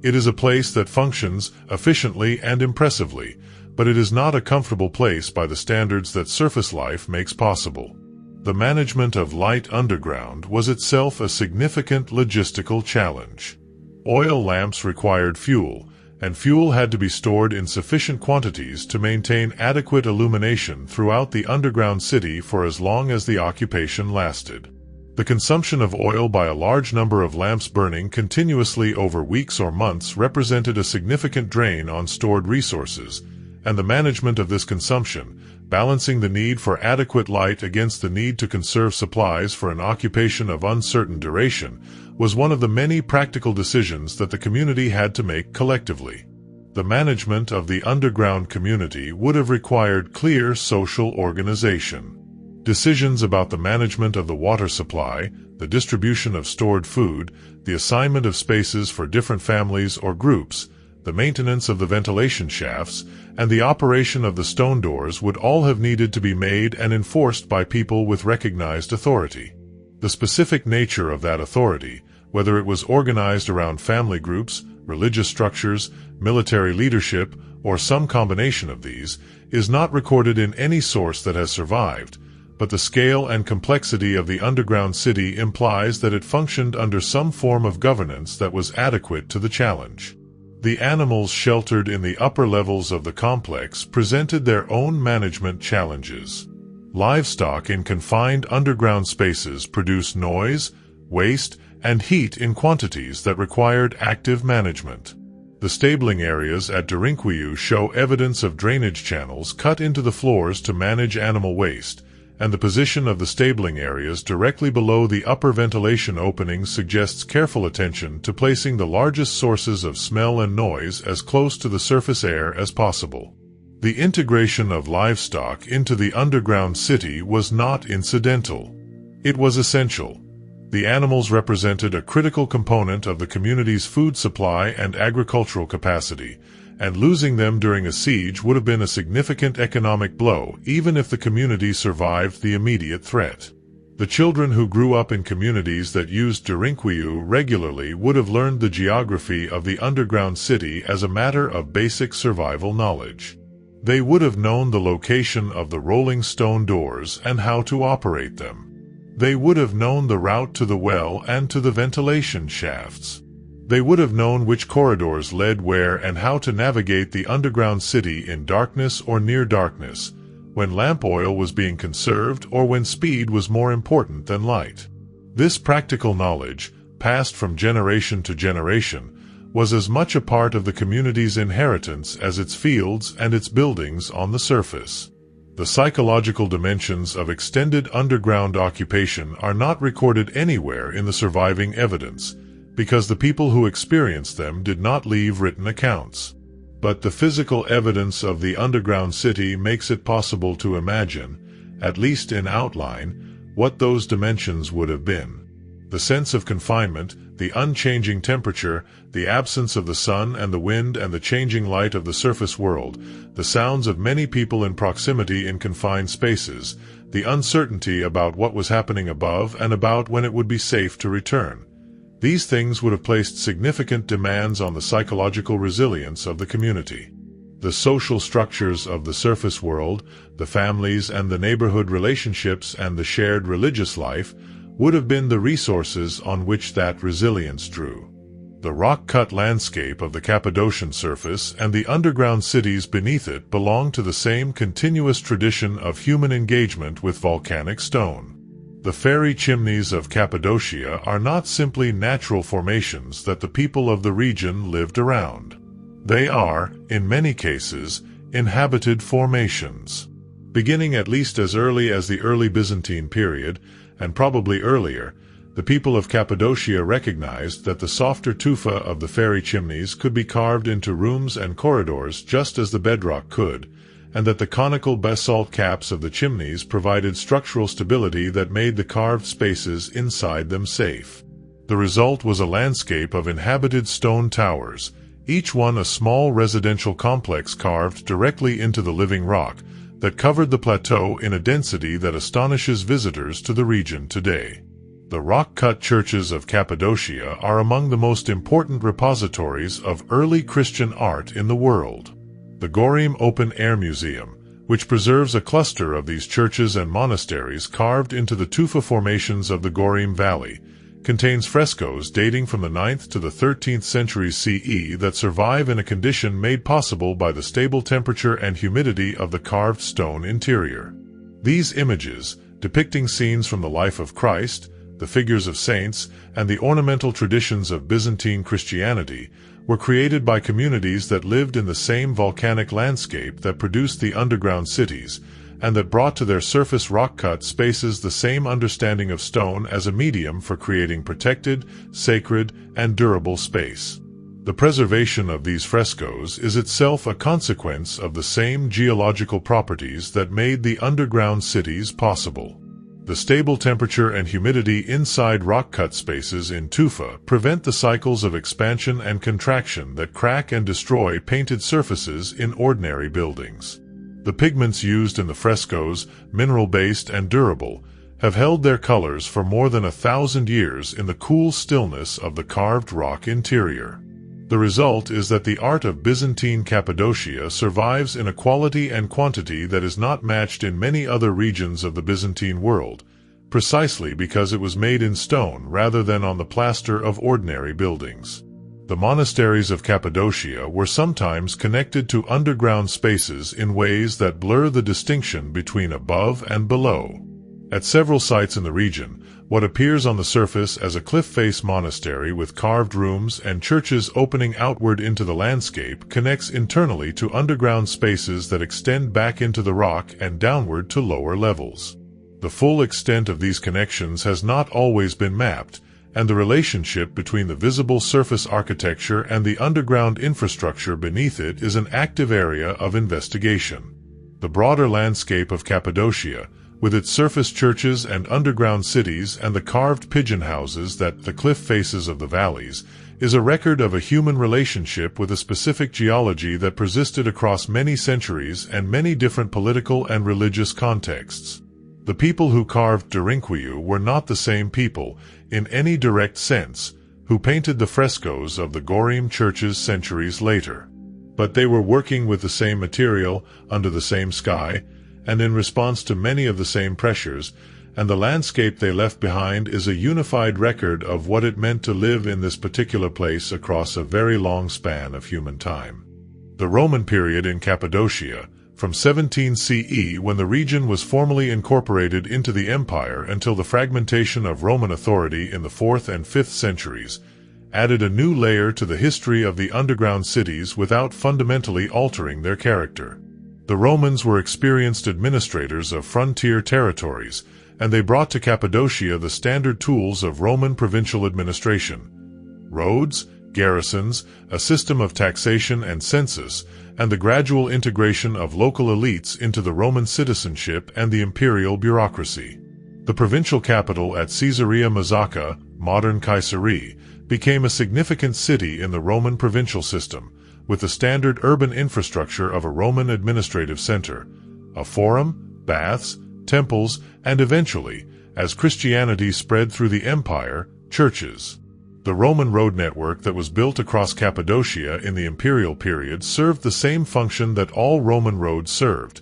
It is a place that functions efficiently and impressively, but it is not a comfortable place by the standards that surface life makes possible. The management of light underground was itself a significant logistical challenge. Oil lamps required fuel, and fuel had to be stored in sufficient quantities to maintain adequate illumination throughout the underground city for as long as the occupation lasted. The consumption of oil by a large number of lamps burning continuously over weeks or months represented a significant drain on stored resources, and the management of this consumption, balancing the need for adequate light against the need to conserve supplies for an occupation of uncertain duration, was one of the many practical decisions that the community had to make collectively. The management of the underground community would have required clear social organization. Decisions about the management of the water supply, the distribution of stored food, the assignment of spaces for different families or groups, the maintenance of the ventilation shafts, and the operation of the stone doors would all have needed to be made and enforced by people with recognized authority. The specific nature of that authority, whether it was organized around family groups, religious structures, military leadership, or some combination of these, is not recorded in any source that has survived, but the scale and complexity of the underground city implies that it functioned under some form of governance that was adequate to the challenge. The animals sheltered in the upper levels of the complex presented their own management challenges. Livestock in confined underground spaces produce noise, waste, and heat in quantities that required active management. The stabling areas at Derinkuyu show evidence of drainage channels cut into the floors to manage animal waste, and the position of the stabling areas directly below the upper ventilation openings suggests careful attention to placing the largest sources of smell and noise as close to the surface air as possible. The integration of livestock into the underground city was not incidental. It was essential. The animals represented a critical component of the community's food supply and agricultural capacity, and losing them during a siege would have been a significant economic blow even if the community survived the immediate threat. The children who grew up in communities that used Derinkuyu regularly would have learned the geography of the underground city as a matter of basic survival knowledge. They would have known the location of the rolling stone doors and how to operate them. They would have known the route to the well and to the ventilation shafts. They would have known which corridors led where and how to navigate the underground city in darkness or near darkness, when lamp oil was being conserved or when speed was more important than light. This practical knowledge, passed from generation to generation, was as much a part of the community's inheritance as its fields and its buildings on the surface. The psychological dimensions of extended underground occupation are not recorded anywhere in the surviving evidence, because the people who experienced them did not leave written accounts. But the physical evidence of the underground city makes it possible to imagine, at least in outline, what those dimensions would have been. The sense of confinement, the unchanging temperature, the absence of the sun and the wind and the changing light of the surface world, the sounds of many people in proximity in confined spaces, the uncertainty about what was happening above and about when it would be safe to return. These things would have placed significant demands on the psychological resilience of the community. The social structures of the surface world, the families and the neighborhood relationships and the shared religious life, would have been the resources on which that resilience drew. The rock-cut landscape of the Cappadocian surface and the underground cities beneath it belong to the same continuous tradition of human engagement with volcanic stone. The fairy chimneys of Cappadocia are not simply natural formations that the people of the region lived around. They are, in many cases, inhabited formations. Beginning at least as early as the early Byzantine period, and probably earlier, the people of Cappadocia recognized that the softer tufa of the fairy chimneys could be carved into rooms and corridors just as the bedrock could, and that the conical basalt caps of the chimneys provided structural stability that made the carved spaces inside them safe. The result was a landscape of inhabited stone towers, each one a small residential complex carved directly into the living rock, that covered the plateau in a density that astonishes visitors to the region today. The rock-cut churches of Cappadocia are among the most important repositories of early Christian art in the world. The Gorim Open Air Museum, which preserves a cluster of these churches and monasteries carved into the tufa formations of the Gorim Valley, contains frescoes dating from the 9th to the 13th centuries CE that survive in a condition made possible by the stable temperature and humidity of the carved stone interior. These images, depicting scenes from the life of Christ, the figures of saints, and the ornamental traditions of Byzantine Christianity, were created by communities that lived in the same volcanic landscape that produced the underground cities, and that brought to their surface rock-cut spaces the same understanding of stone as a medium for creating protected, sacred, and durable space. The preservation of these frescoes is itself a consequence of the same geological properties that made the underground cities possible. The stable temperature and humidity inside rock-cut spaces in tufa prevent the cycles of expansion and contraction that crack and destroy painted surfaces in ordinary buildings. The pigments used in the frescoes, mineral-based and durable, have held their colors for more than 1,000 years in the cool stillness of the carved rock interior. The result is that the art of Byzantine Cappadocia survives in a quality and quantity that is not matched in many other regions of the Byzantine world, precisely because it was made in stone rather than on the plaster of ordinary buildings. The monasteries of Cappadocia were sometimes connected to underground spaces in ways that blur the distinction between above and below. At several sites in the region, what appears on the surface as a cliff-face monastery with carved rooms and churches opening outward into the landscape connects internally to underground spaces that extend back into the rock and downward to lower levels. The full extent of these connections has not always been mapped, and the relationship between the visible surface architecture and the underground infrastructure beneath it is an active area of investigation. The broader landscape of Cappadocia, with its surface churches and underground cities and the carved pigeon houses that the cliff faces of the valleys, is a record of a human relationship with a specific geology that persisted across many centuries and many different political and religious contexts. The people who carved Derinkuyu were not the same people, in any direct sense, who painted the frescoes of the Gorim churches centuries later. But they were working with the same material, under the same sky, and in response to many of the same pressures, and the landscape they left behind is a unified record of what it meant to live in this particular place across a very long span of human time. The Roman period in Cappadocia, from 17 CE when the region was formally incorporated into the empire until the fragmentation of Roman authority in the 4th and 5th centuries, added a new layer to the history of the underground cities without fundamentally altering their character. The Romans were experienced administrators of frontier territories, and they brought to Cappadocia the standard tools of Roman provincial administration: roads, garrisons, a system of taxation and census, and the gradual integration of local elites into the Roman citizenship and the imperial bureaucracy. The provincial capital at Caesarea Mazaca, modern Kayseri, became a significant city in the Roman provincial system, with the standard urban infrastructure of a Roman administrative center, a forum, baths, temples, and eventually, as Christianity spread through the empire, churches. The Roman road network that was built across Cappadocia in the imperial period served the same function that all Roman roads served.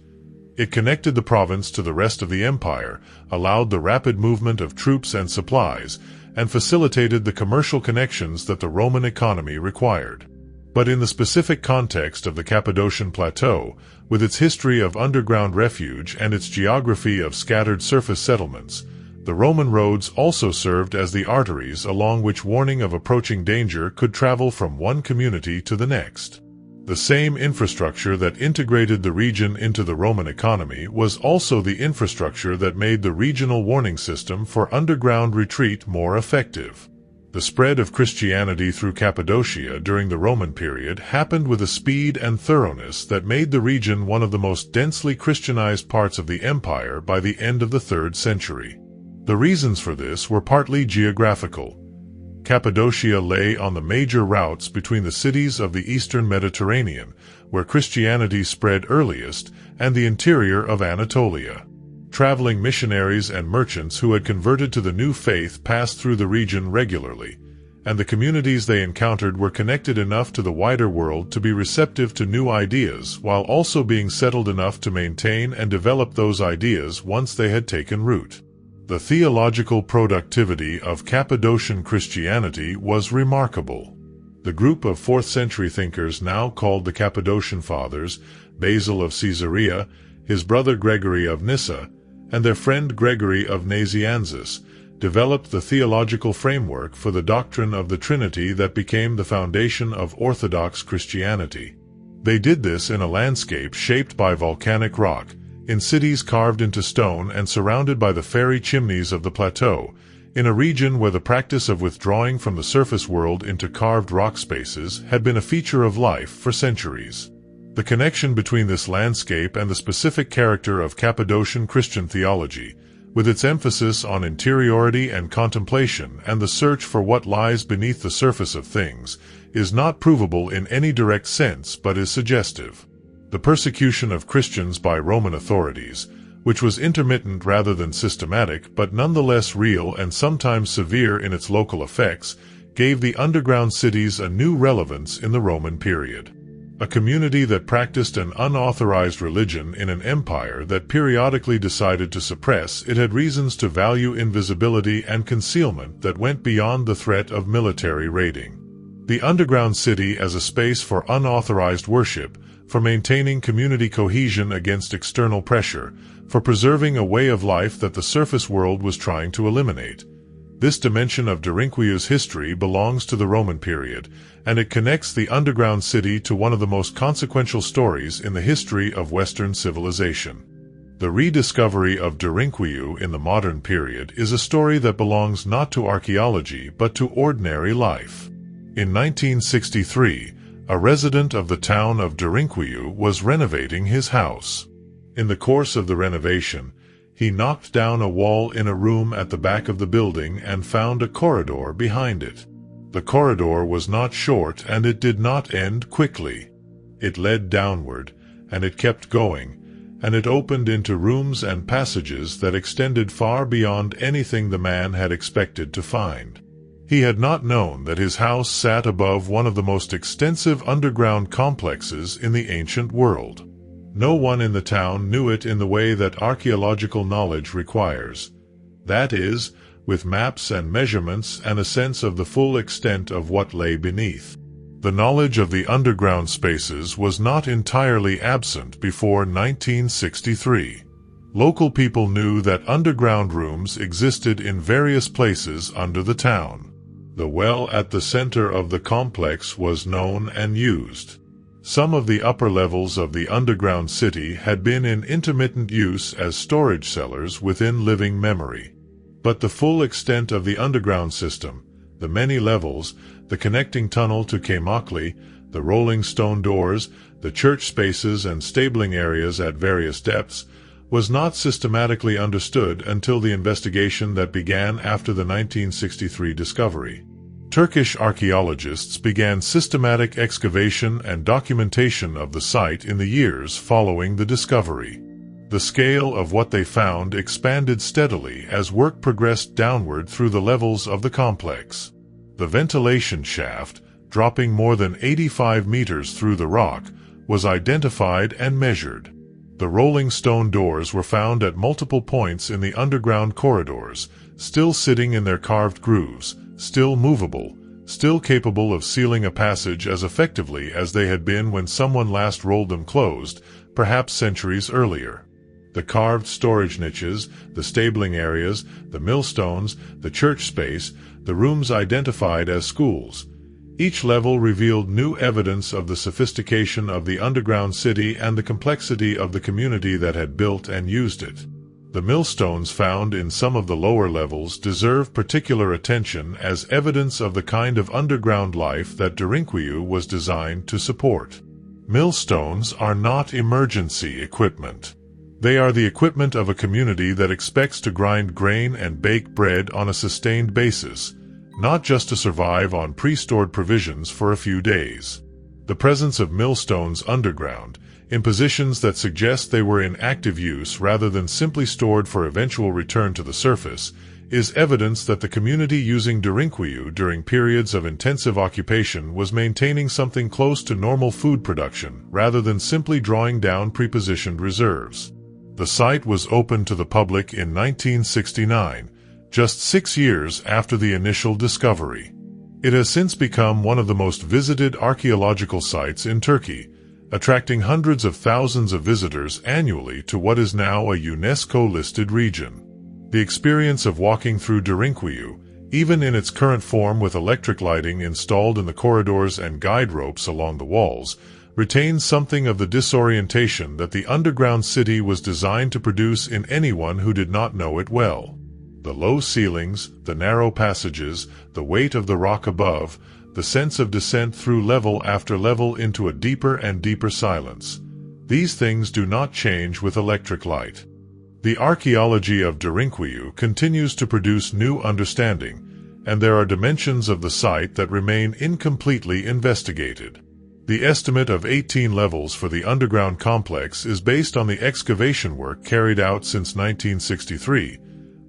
It connected the province to the rest of the empire, allowed the rapid movement of troops and supplies, and facilitated the commercial connections that the Roman economy required. But in the specific context of the Cappadocian Plateau, with its history of underground refuge and its geography of scattered surface settlements, the Roman roads also served as the arteries along which warning of approaching danger could travel from one community to the next. The same infrastructure that integrated the region into the Roman economy was also the infrastructure that made the regional warning system for underground retreat more effective. The spread of Christianity through Cappadocia during the Roman period happened with a speed and thoroughness that made the region one of the most densely Christianized parts of the empire by the end of the 3rd century. The reasons for this were partly geographical. Cappadocia lay on the major routes between the cities of the eastern Mediterranean, where Christianity spread earliest, and the interior of Anatolia. Traveling missionaries and merchants who had converted to the new faith passed through the region regularly, and the communities they encountered were connected enough to the wider world to be receptive to new ideas while also being settled enough to maintain and develop those ideas once they had taken root. The theological productivity of Cappadocian Christianity was remarkable. The group of 4th-century thinkers now called the Cappadocian Fathers, Basil of Caesarea, his brother Gregory of Nyssa, and their friend Gregory of Nazianzus, developed the theological framework for the doctrine of the Trinity that became the foundation of Orthodox Christianity. They did this in a landscape shaped by volcanic rock, in cities carved into stone and surrounded by the fairy chimneys of the plateau, in a region where the practice of withdrawing from the surface world into carved rock spaces had been a feature of life for centuries. The connection between this landscape and the specific character of Cappadocian Christian theology, with its emphasis on interiority and contemplation and the search for what lies beneath the surface of things, is not provable in any direct sense but is suggestive. The persecution of Christians by Roman authorities, which was intermittent rather than systematic but nonetheless real and sometimes severe in its local effects, gave the underground cities a new relevance in the Roman period. A community that practiced an unauthorized religion in an empire that periodically decided to suppress it had reasons to value invisibility and concealment that went beyond the threat of military raiding. The underground city as a space for unauthorized worship, for maintaining community cohesion against external pressure, for preserving a way of life that the surface world was trying to eliminate. This dimension of Derinkuyu's history belongs to the Roman period, and it connects the underground city to one of the most consequential stories in the history of Western civilization. The rediscovery of Derinkuyu in the modern period is a story that belongs not to archaeology but to ordinary life. In 1963, a resident of the town of Derinkuyu was renovating his house. In the course of the renovation, he knocked down a wall in a room at the back of the building and found a corridor behind it. The corridor was not short and it did not end quickly. It led downward, and it kept going, and it opened into rooms and passages that extended far beyond anything the man had expected to find. He had not known that his house sat above one of the most extensive underground complexes in the ancient world. No one in the town knew it in the way that archaeological knowledge requires. That is, with maps and measurements and a sense of the full extent of what lay beneath. The knowledge of the underground spaces was not entirely absent before 1963. Local people knew that underground rooms existed in various places under the town. The well at the center of the complex was known and used. Some of the upper levels of the underground city had been in intermittent use as storage cellars within living memory. But the full extent of the underground system, the many levels, the connecting tunnel to Kaymakli, the rolling stone doors, the church spaces and stabling areas at various depths, was not systematically understood until the investigation that began after the 1963 discovery. Turkish archaeologists began systematic excavation and documentation of the site in the years following the discovery. The scale of what they found expanded steadily as work progressed downward through the levels of the complex. The ventilation shaft, dropping more than 85 meters through the rock, was identified and measured. The rolling stone doors were found at multiple points in the underground corridors, still sitting in their carved grooves, still movable, still capable of sealing a passage as effectively as they had been when someone last rolled them closed, perhaps centuries earlier. The carved storage niches, the stabling areas, the millstones, the church space, the rooms identified as schools. Each level revealed new evidence of the sophistication of the underground city and the complexity of the community that had built and used it. The millstones found in some of the lower levels deserve particular attention as evidence of the kind of underground life that Derinkuyu was designed to support. Millstones are not emergency equipment. They are the equipment of a community that expects to grind grain and bake bread on a sustained basis, not just to survive on pre-stored provisions for a few days. The presence of millstones underground, in positions that suggest they were in active use rather than simply stored for eventual return to the surface, is evidence that the community using Derinkuyu during periods of intensive occupation was maintaining something close to normal food production rather than simply drawing down prepositioned reserves. The site was opened to the public in 1969, just 6 years after the initial discovery. It has since become one of the most visited archaeological sites in Turkey, attracting hundreds of thousands of visitors annually to what is now a UNESCO-listed region. The experience of walking through Derinkuyu, even in its current form with electric lighting installed in the corridors and guide ropes along the walls, retains something of the disorientation that the underground city was designed to produce in anyone who did not know it well. The low ceilings, the narrow passages, the weight of the rock above, the sense of descent through level after level into a deeper and deeper silence. These things do not change with electric light. The archaeology of Derinkuyu continues to produce new understanding, and there are dimensions of the site that remain incompletely investigated. The estimate of 18 levels for the underground complex is based on the excavation work carried out since 1963,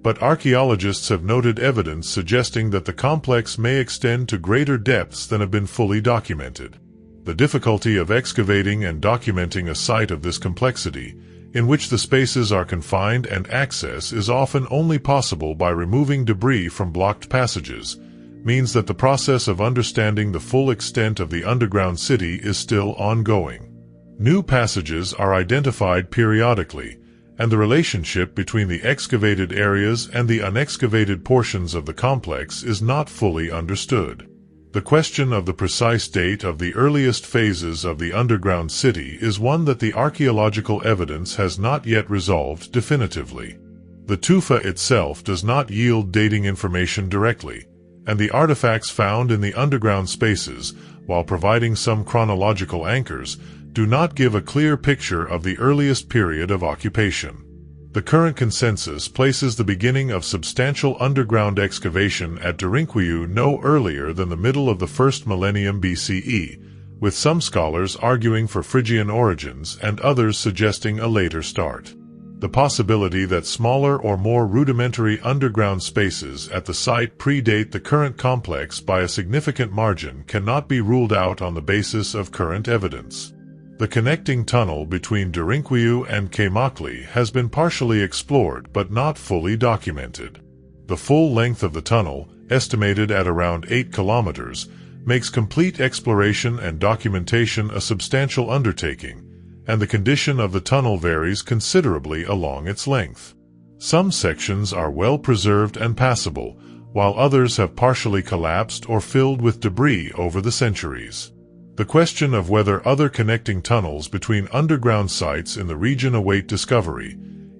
but archaeologists have noted evidence suggesting that the complex may extend to greater depths than have been fully documented. The difficulty of excavating and documenting a site of this complexity, in which the spaces are confined and access is often only possible by removing debris from blocked passages, means that the process of understanding the full extent of the underground city is still ongoing. New passages are identified periodically, and the relationship between the excavated areas and the unexcavated portions of the complex is not fully understood. The question of the precise date of the earliest phases of the underground city is one that the archaeological evidence has not yet resolved definitively. The tufa itself does not yield dating information directly, and the artifacts found in the underground spaces, while providing some chronological anchors, do not give a clear picture of the earliest period of occupation. The current consensus places the beginning of substantial underground excavation at Derinkuyu no earlier than the middle of the first millennium BCE, with some scholars arguing for Phrygian origins and others suggesting a later start. The possibility that smaller or more rudimentary underground spaces at the site predate the current complex by a significant margin cannot be ruled out on the basis of current evidence. The connecting tunnel between Derinkuyu and Cappadocia has been partially explored but not fully documented. The full length of the tunnel, estimated at around 8 kilometers, makes complete exploration and documentation a substantial undertaking, and the condition of the tunnel varies considerably along its length. Some sections are well preserved and passable, while others have partially collapsed or filled with debris over the centuries. The question of whether other connecting tunnels between underground sites in the region await discovery,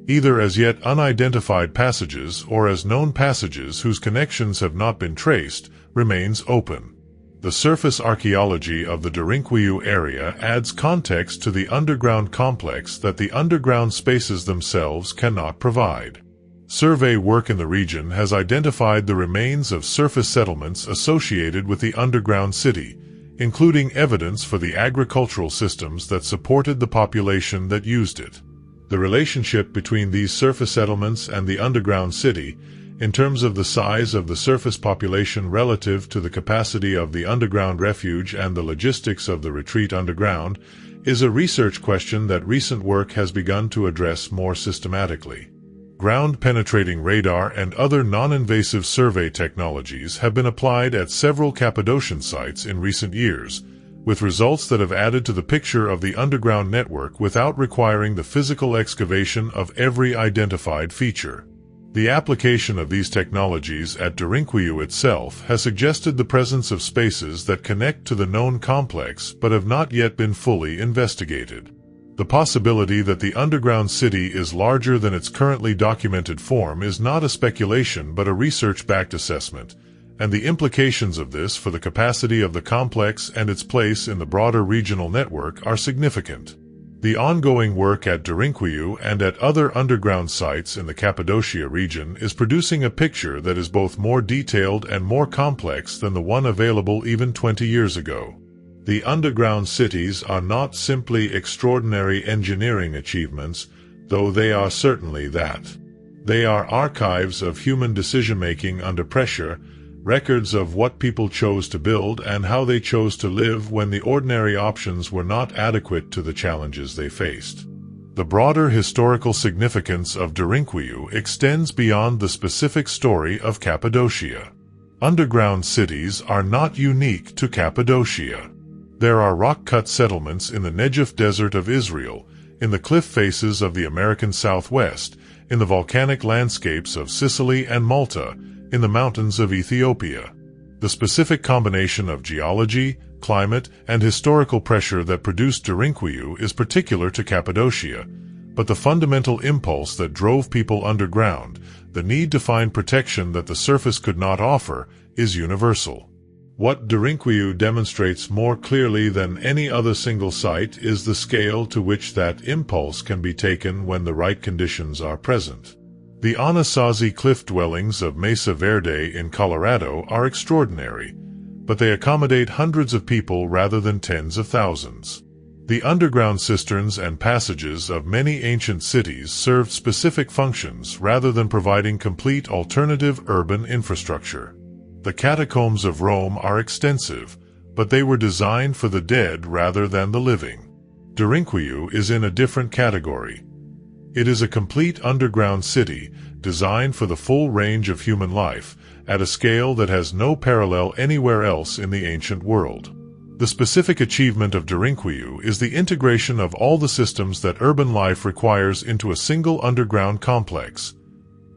either as yet unidentified passages or as known passages whose connections have not been traced, remains open. The surface archaeology of the Derinkuyu area adds context to the underground complex that the underground spaces themselves cannot provide. Survey work in the region has identified the remains of surface settlements associated with the underground city, including evidence for the agricultural systems that supported the population that used it. The relationship between these surface settlements and the underground city, in terms of the size of the surface population relative to the capacity of the underground refuge and the logistics of the retreat underground, is a research question that recent work has begun to address more systematically. Ground-penetrating radar and other non-invasive survey technologies have been applied at several Cappadocian sites in recent years, with results that have added to the picture of the underground network without requiring the physical excavation of every identified feature. The application of these technologies at Derinkuyu itself has suggested the presence of spaces that connect to the known complex but have not yet been fully investigated. The possibility that the underground city is larger than its currently documented form is not a speculation but a research-backed assessment, and the implications of this for the capacity of the complex and its place in the broader regional network are significant. The ongoing work at Derinkuyu and at other underground sites in the Cappadocia region is producing a picture that is both more detailed and more complex than the one available even 20 years ago. The underground cities are not simply extraordinary engineering achievements, though they are certainly that. They are archives of human decision-making under pressure, records of what people chose to build and how they chose to live when the ordinary options were not adequate to the challenges they faced. The broader historical significance of Derinkuyu extends beyond the specific story of Cappadocia. Underground cities are not unique to Cappadocia. There are rock-cut settlements in the Negev Desert of Israel, in the cliff faces of the American Southwest, in the volcanic landscapes of Sicily and Malta, in the mountains of Ethiopia. The specific combination of geology, climate, and historical pressure that produced Derinkuyu is particular to Cappadocia, but the fundamental impulse that drove people underground, the need to find protection that the surface could not offer, is universal. What Derinkuyu demonstrates more clearly than any other single site is the scale to which that impulse can be taken when the right conditions are present. The Anasazi cliff dwellings of Mesa Verde in Colorado are extraordinary, but they accommodate hundreds of people rather than tens of thousands. The underground cisterns and passages of many ancient cities served specific functions rather than providing complete alternative urban infrastructure. The catacombs of Rome are extensive, but they were designed for the dead rather than the living. Derinkuyu is in a different category. It is a complete underground city, designed for the full range of human life, at a scale that has no parallel anywhere else in the ancient world. The specific achievement of Derinkuyu is the integration of all the systems that urban life requires into a single underground complex: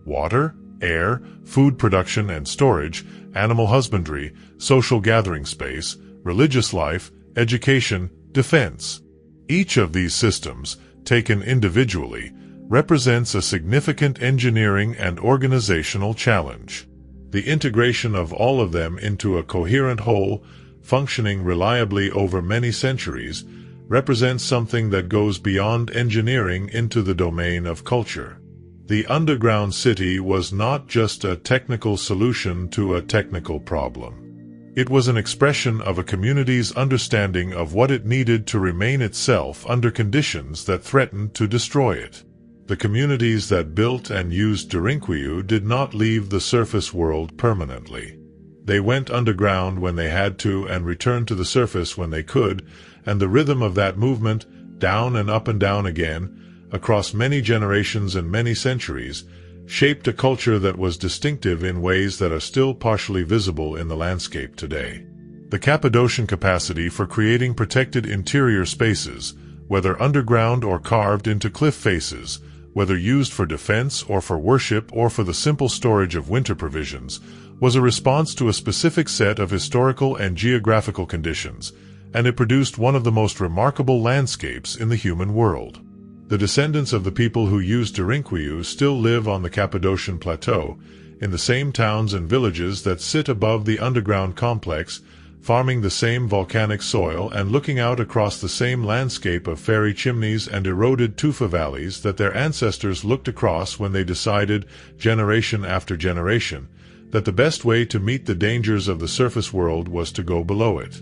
water, air, food production and storage, animal husbandry, social gathering space, religious life, education, defense. Each of these systems, taken individually, represents a significant engineering and organizational challenge. The integration of all of them into a coherent whole, functioning reliably over many centuries, represents something that goes beyond engineering into the domain of culture. The underground city was not just a technical solution to a technical problem. It was an expression of a community's understanding of what it needed to remain itself under conditions that threatened to destroy it. The communities that built and used Derinkuyu did not leave the surface world permanently. They went underground when they had to and returned to the surface when they could, and the rhythm of that movement, down and up and down again, across many generations and many centuries, shaped a culture that was distinctive in ways that are still partially visible in the landscape today. The Cappadocian capacity for creating protected interior spaces, whether underground or carved into cliff faces, whether used for defense or for worship or for the simple storage of winter provisions, was a response to a specific set of historical and geographical conditions, and it produced one of the most remarkable landscapes in the human world. The descendants of the people who used Derinkuyu still live on the Cappadocian Plateau, in the same towns and villages that sit above the underground complex, farming the same volcanic soil and looking out across the same landscape of fairy chimneys and eroded tufa valleys that their ancestors looked across when they decided, generation after generation, that the best way to meet the dangers of the surface world was to go below it.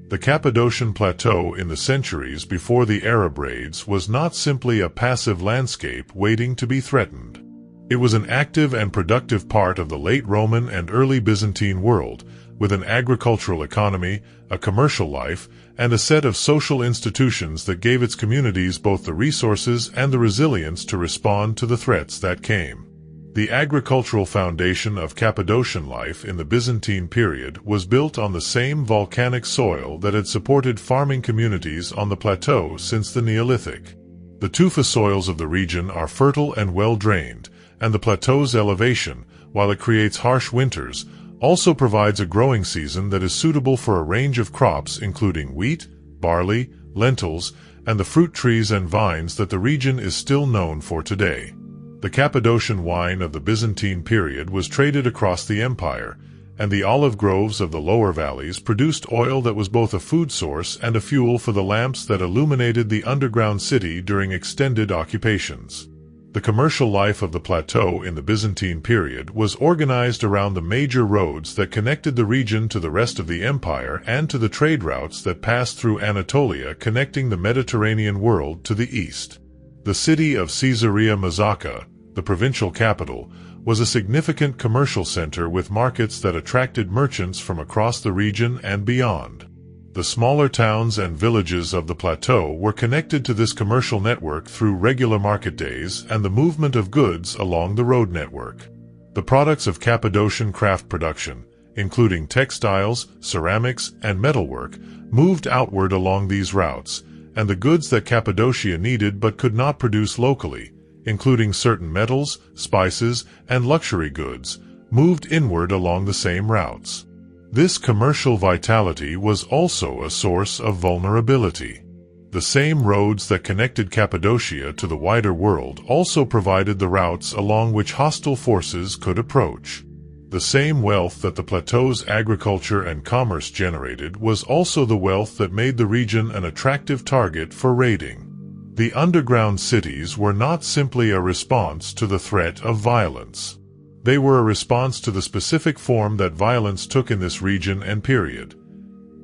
The Cappadocian Plateau in the centuries before the Arab raids was not simply a passive landscape waiting to be threatened. It was an active and productive part of the late Roman and early Byzantine world, with an agricultural economy, a commercial life, and a set of social institutions that gave its communities both the resources and the resilience to respond to the threats that came. The agricultural foundation of Cappadocian life in the Byzantine period was built on the same volcanic soil that had supported farming communities on the plateau since the Neolithic. The tufa soils of the region are fertile and well-drained, and the plateau's elevation, while it creates harsh winters, also provides a growing season that is suitable for a range of crops including wheat, barley, lentils, and the fruit trees and vines that the region is still known for today. The Cappadocian wine of the Byzantine period was traded across the empire, and the olive groves of the lower valleys produced oil that was both a food source and a fuel for the lamps that illuminated the underground city during extended occupations. The commercial life of the plateau in the Byzantine period was organized around the major roads that connected the region to the rest of the empire and to the trade routes that passed through Anatolia, connecting the Mediterranean world to the east. The city of Caesarea Mazzaka, the provincial capital, was a significant commercial center with markets that attracted merchants from across the region and beyond. The smaller towns and villages of the plateau were connected to this commercial network through regular market days and the movement of goods along the road network. The products of Cappadocian craft production, including textiles, ceramics, and metalwork, moved outward along these routes, and the goods that Cappadocia needed but could not produce locally, including certain metals, spices, and luxury goods, moved inward along the same routes. This commercial vitality was also a source of vulnerability. The same roads that connected Cappadocia to the wider world also provided the routes along which hostile forces could approach. The same wealth that the plateau's agriculture and commerce generated was also the wealth that made the region an attractive target for raiding. The underground cities were not simply a response to the threat of violence. They were a response to the specific form that violence took in this region and period.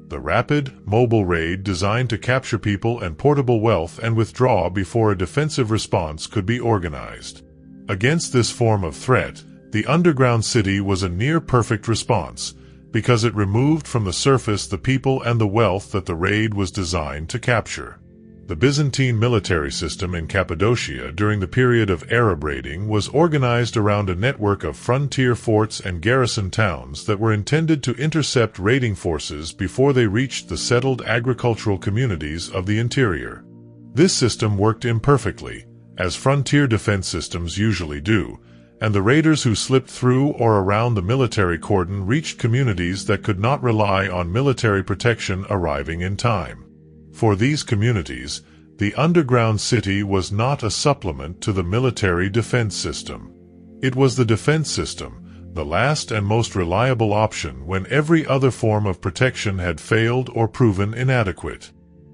The rapid, mobile raid designed to capture people and portable wealth and withdraw before a defensive response could be organized. Against this form of threat, the underground city was a near-perfect response, because it removed from the surface the people and the wealth that the raid was designed to capture. The Byzantine military system in Cappadocia during the period of Arab raiding was organized around a network of frontier forts and garrison towns that were intended to intercept raiding forces before they reached the settled agricultural communities of the interior. This system worked imperfectly, as frontier defense systems usually do, and the raiders who slipped through or around the military cordon reached communities that could not rely on military protection arriving in time. For these communities, the underground city was not a supplement to the military defense system. It was the defense system, the last and most reliable option when every other form of protection had failed or proven inadequate.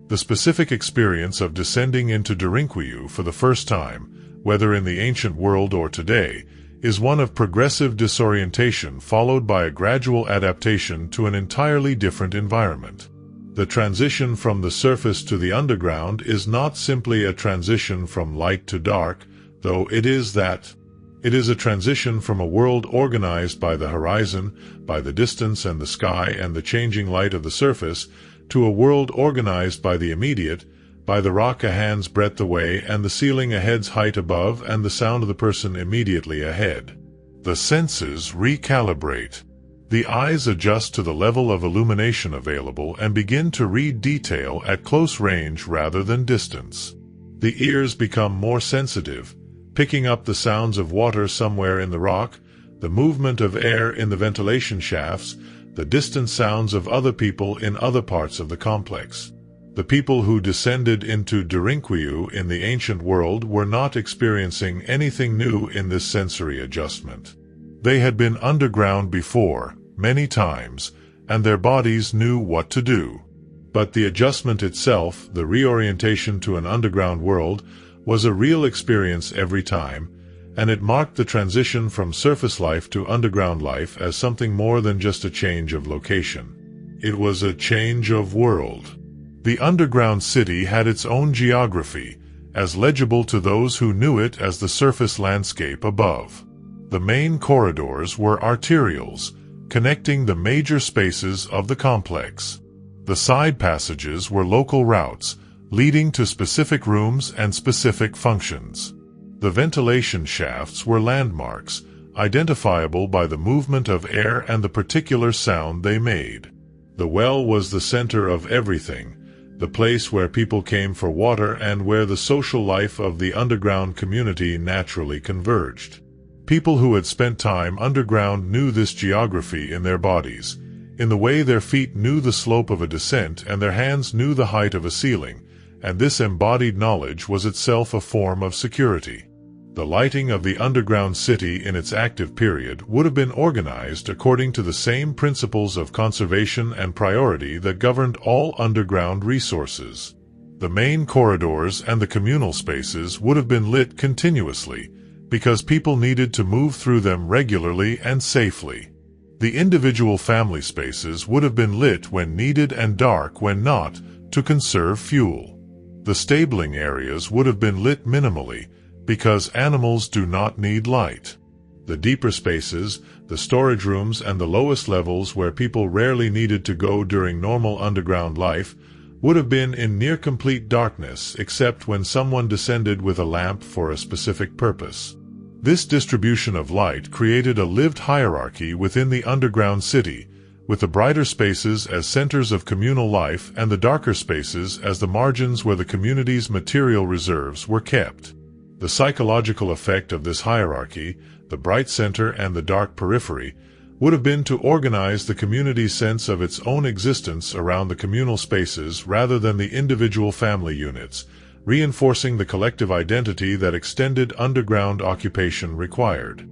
The specific experience of descending into Derinkuyu for the first time, whether in the ancient world or today, is one of progressive disorientation followed by a gradual adaptation to an entirely different environment. The transition from the surface to the underground is not simply a transition from light to dark, though it is that. It is a transition from a world organized by the horizon, by the distance and the sky and the changing light of the surface, to a world organized by the immediate, by the rock a hand's breadth away and the ceiling a head's height above and the sound of the person immediately ahead. The senses recalibrate. The eyes adjust to the level of illumination available and begin to read detail at close range rather than distance. The ears become more sensitive, picking up the sounds of water somewhere in the rock, the movement of air in the ventilation shafts, the distant sounds of other people in other parts of the complex. The people who descended into Derinkuyu in the ancient world were not experiencing anything new in this sensory adjustment. They had been underground before, many times, and their bodies knew what to do. But the adjustment itself, the reorientation to an underground world, was a real experience every time, and it marked the transition from surface life to underground life as something more than just a change of location. It was a change of world. The underground city had its own geography, as legible to those who knew it as the surface landscape above. The main corridors were arterials, connecting the major spaces of the complex. The side passages were local routes, leading to specific rooms and specific functions. The ventilation shafts were landmarks, identifiable by the movement of air and the particular sound they made. The well was the center of everything, the place where people came for water and where the social life of the underground community naturally converged. People who had spent time underground knew this geography in their bodies, in the way their feet knew the slope of a descent and their hands knew the height of a ceiling, and this embodied knowledge was itself a form of security. The lighting of the underground city in its active period would have been organized according to the same principles of conservation and priority that governed all underground resources. The main corridors and the communal spaces would have been lit continuously, because people needed to move through them regularly and safely. The individual family spaces would have been lit when needed and dark when not, to conserve fuel. The stabling areas would have been lit minimally, because animals do not need light. The deeper spaces, the storage rooms and the lowest levels where people rarely needed to go during normal underground life, would have been in near complete darkness except when someone descended with a lamp for a specific purpose. This distribution of light created a lived hierarchy within the underground city, with the brighter spaces as centers of communal life and the darker spaces as the margins where the community's material reserves were kept. The psychological effect of this hierarchy, the bright center and the dark periphery, would have been to organize the community's sense of its own existence around the communal spaces rather than the individual family units, reinforcing the collective identity that extended underground occupation required.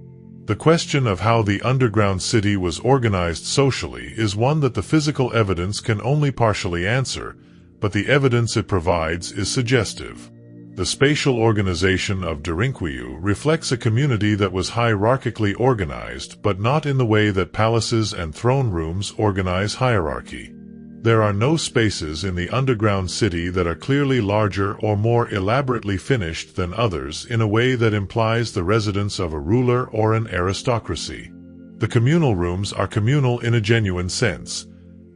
The question of how the underground city was organized socially is one that the physical evidence can only partially answer, but the evidence it provides is suggestive. The spatial organization of Derinkuyu reflects a community that was hierarchically organized, but not in the way that palaces and throne rooms organize hierarchy. There are no spaces in the underground city that are clearly larger or more elaborately finished than others in a way that implies the residence of a ruler or an aristocracy. The communal rooms are communal in a genuine sense.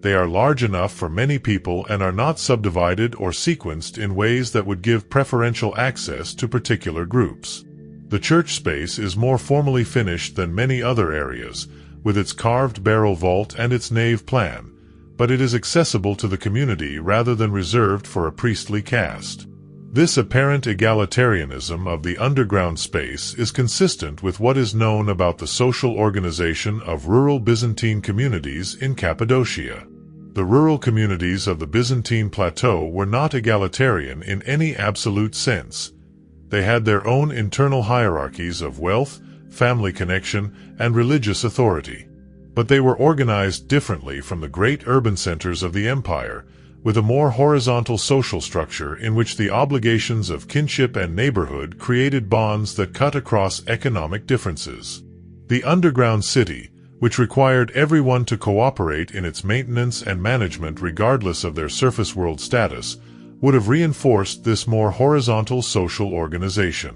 They are large enough for many people and are not subdivided or sequenced in ways that would give preferential access to particular groups. The church space is more formally finished than many other areas, with its carved barrel vault and its nave plan, but it is accessible to the community rather than reserved for a priestly caste. This apparent egalitarianism of the underground space is consistent with what is known about the social organization of rural Byzantine communities in Cappadocia. The rural communities of the Byzantine plateau were not egalitarian in any absolute sense. They had their own internal hierarchies of wealth, family connection, and religious authority. But they were organized differently from the great urban centers of the empire, with a more horizontal social structure in which the obligations of kinship and neighborhood created bonds that cut across economic differences. The underground city, which required everyone to cooperate in its maintenance and management regardless of their surface world status, would have reinforced this more horizontal social organization.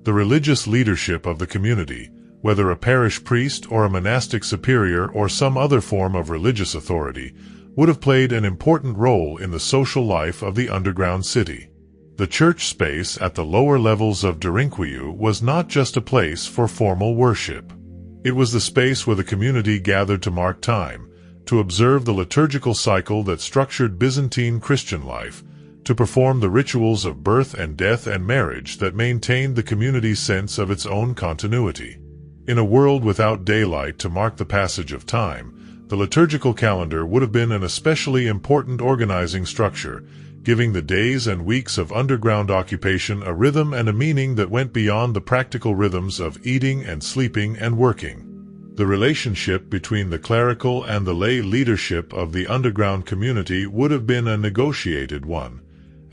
The religious leadership of the community, whether a parish priest or a monastic superior or some other form of religious authority, would have played an important role in the social life of the underground city. The church space at the lower levels of Derinkuyu was not just a place for formal worship. It was the space where the community gathered to mark time, to observe the liturgical cycle that structured Byzantine Christian life, to perform the rituals of birth and death and marriage that maintained the community's sense of its own continuity. In a world without daylight to mark the passage of time, the liturgical calendar would have been an especially important organizing structure, giving the days and weeks of underground occupation a rhythm and a meaning that went beyond the practical rhythms of eating and sleeping and working. The relationship between the clerical and the lay leadership of the underground community would have been a negotiated one,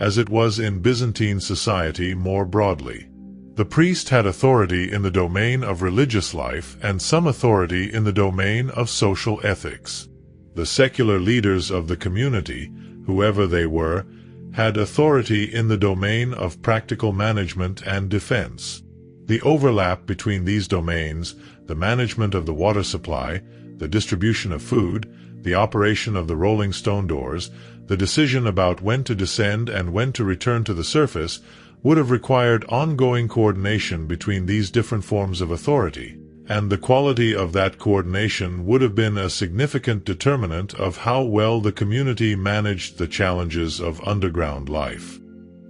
as it was in Byzantine society more broadly. The priest had authority in the domain of religious life and some authority in the domain of social ethics. The secular leaders of the community, whoever they were, had authority in the domain of practical management and defense. The overlap between these domains, the management of the water supply, the distribution of food, the operation of the rolling stone doors, the decision about when to descend and when to return to the surface, would have required ongoing coordination between these different forms of authority, and the quality of that coordination would have been a significant determinant of how well the community managed the challenges of underground life.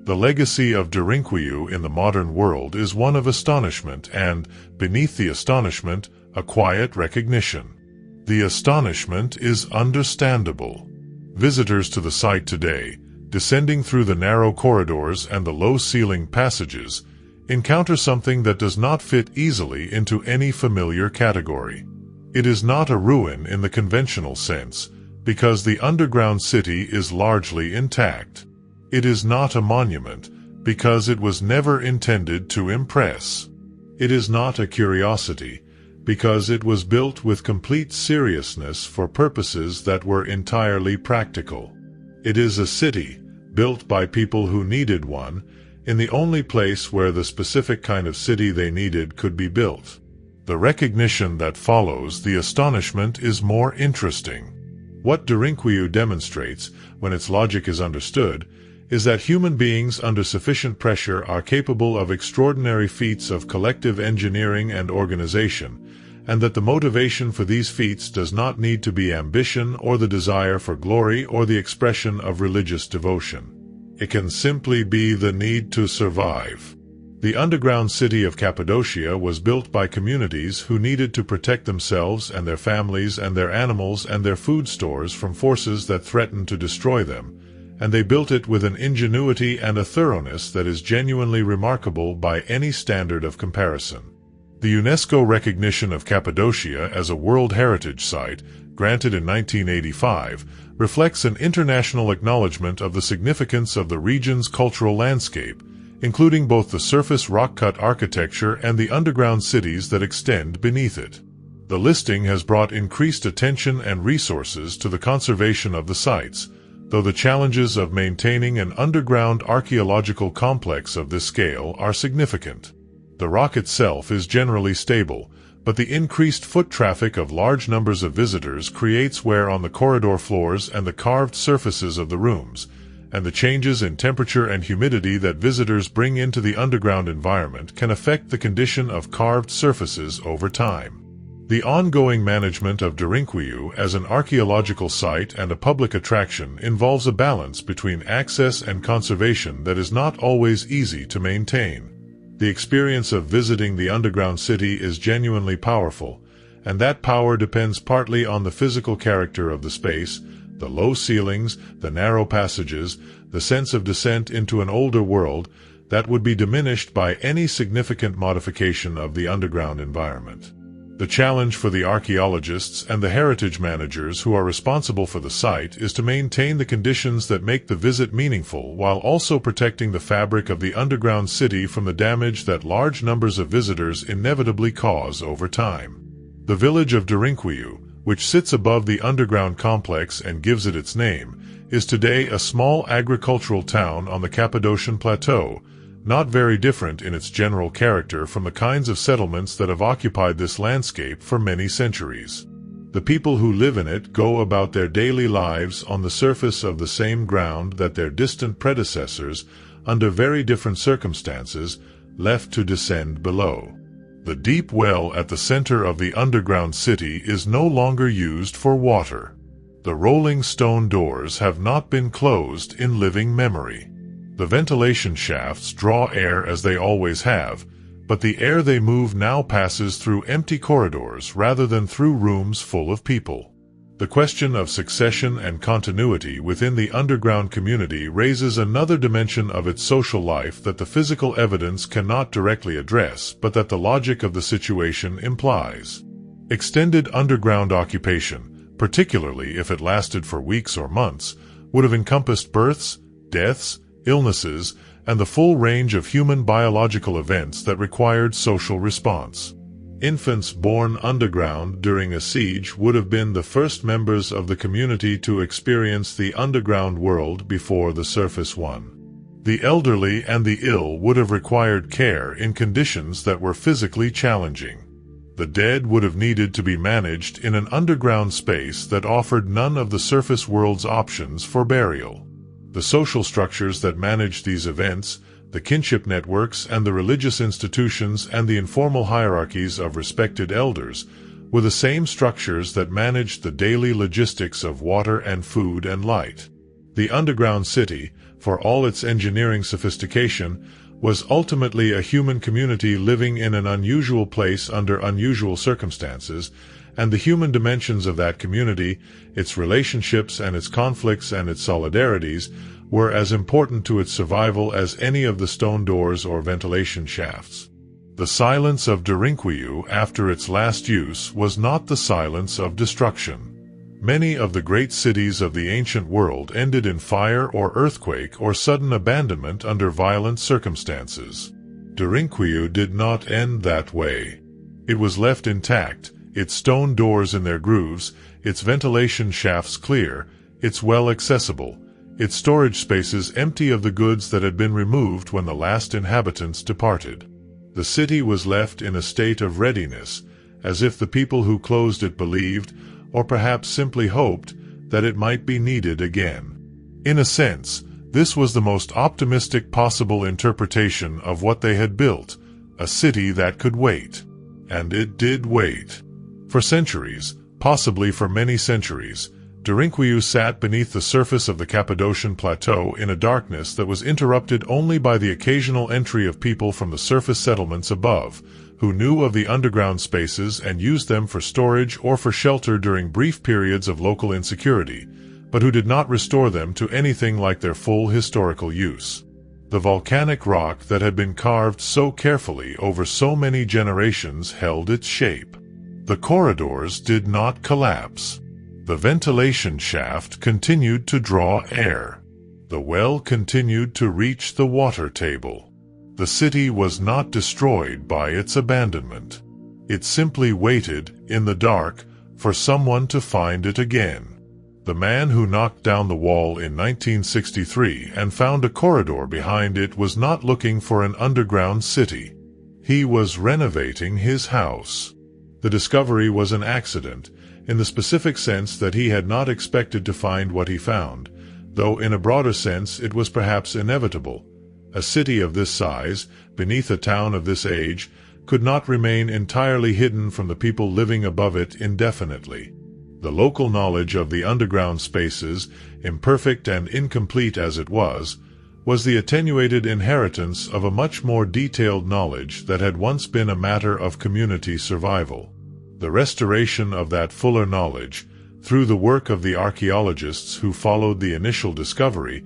The legacy of Derinkuyu in the modern world is one of astonishment and, beneath the astonishment, a quiet recognition. The astonishment is understandable. Visitors to the site today, descending through the narrow corridors and the low-ceilinged passages, encounter something that does not fit easily into any familiar category. It is not a ruin in the conventional sense, because the underground city is largely intact. It is not a monument, because it was never intended to impress. It is not a curiosity, because it was built with complete seriousness for purposes that were entirely practical. It is a city, built by people who needed one, in the only place where the specific kind of city they needed could be built. The recognition that follows the astonishment is more interesting. What Derinkuyu demonstrates, when its logic is understood, is that human beings under sufficient pressure are capable of extraordinary feats of collective engineering and organization, and that the motivation for these feats does not need to be ambition or the desire for glory or the expression of religious devotion. It can simply be the need to survive. The underground city of Cappadocia was built by communities who needed to protect themselves and their families and their animals and their food stores from forces that threatened to destroy them, and they built it with an ingenuity and a thoroughness that is genuinely remarkable by any standard of comparison. The UNESCO recognition of Cappadocia as a World Heritage Site, granted in 1985, reflects an international acknowledgement of the significance of the region's cultural landscape, including both the surface rock-cut architecture and the underground cities that extend beneath it. The listing has brought increased attention and resources to the conservation of the sites, though the challenges of maintaining an underground archaeological complex of this scale are significant. The rock itself is generally stable, but the increased foot traffic of large numbers of visitors creates wear on the corridor floors and the carved surfaces of the rooms, and the changes in temperature and humidity that visitors bring into the underground environment can affect the condition of carved surfaces over time. The ongoing management of Derinkuyu as an archaeological site and a public attraction involves a balance between access and conservation that is not always easy to maintain. The experience of visiting the underground city is genuinely powerful, and that power depends partly on the physical character of the space, the low ceilings, the narrow passages, the sense of descent into an older world that would be diminished by any significant modification of the underground environment. The challenge for the archaeologists and the heritage managers who are responsible for the site is to maintain the conditions that make the visit meaningful while also protecting the fabric of the underground city from the damage that large numbers of visitors inevitably cause over time. The village of Derinkuyu, which sits above the underground complex and gives it its name, is today a small agricultural town on the Cappadocian Plateau, not very different in its general character from the kinds of settlements that have occupied this landscape for many centuries. The people who live in it go about their daily lives on the surface of the same ground that their distant predecessors, under very different circumstances, left to descend below. The deep well at the center of the underground city is no longer used for water. The rolling stone doors have not been closed in living memory. The ventilation shafts draw air as they always have, but the air they move now passes through empty corridors rather than through rooms full of people. The question of succession and continuity within the underground community raises another dimension of its social life that the physical evidence cannot directly address, but that the logic of the situation implies. Extended underground occupation, particularly if it lasted for weeks or months, would have encompassed births, deaths, illnesses, and the full range of human biological events that required social response. Infants born underground during a siege would have been the first members of the community to experience the underground world before the surface one. The elderly and the ill would have required care in conditions that were physically challenging. The dead would have needed to be managed in an underground space that offered none of the surface world's options for burial. The social structures that managed these events, the kinship networks and the religious institutions and the informal hierarchies of respected elders, were the same structures that managed the daily logistics of water and food and light. The underground city, for all its engineering sophistication, was ultimately a human community living in an unusual place under unusual circumstances, and the human dimensions of that community, its relationships and its conflicts and its solidarities, were as important to its survival as any of the stone doors or ventilation shafts. The silence of Derinkuyu after its last use was not the silence of destruction. Many of the great cities of the ancient world ended in fire or earthquake or sudden abandonment under violent circumstances. Derinkuyu did not end that way. It was left intact, its stone doors in their grooves, its ventilation shafts clear, its well accessible, its storage spaces empty of the goods that had been removed when the last inhabitants departed. The city was left in a state of readiness, as if the people who closed it believed, or perhaps simply hoped, that it might be needed again. In a sense, this was the most optimistic possible interpretation of what they had built, a city that could wait. And it did wait. For centuries, possibly for many centuries, Derinkuyu sat beneath the surface of the Cappadocian plateau in a darkness that was interrupted only by the occasional entry of people from the surface settlements above, who knew of the underground spaces and used them for storage or for shelter during brief periods of local insecurity, but who did not restore them to anything like their full historical use. The volcanic rock that had been carved so carefully over so many generations held its shape. The corridors did not collapse. The ventilation shaft continued to draw air. The well continued to reach the water table. The city was not destroyed by its abandonment. It simply waited, in the dark, for someone to find it again. The man who knocked down the wall in 1963 and found a corridor behind it was not looking for an underground city. He was renovating his house. The discovery was an accident, in the specific sense that he had not expected to find what he found, though in a broader sense it was perhaps inevitable. A city of this size, beneath a town of this age, could not remain entirely hidden from the people living above it indefinitely. The local knowledge of the underground spaces, imperfect and incomplete as it was the attenuated inheritance of a much more detailed knowledge that had once been a matter of community survival. The restoration of that fuller knowledge, through the work of the archaeologists who followed the initial discovery,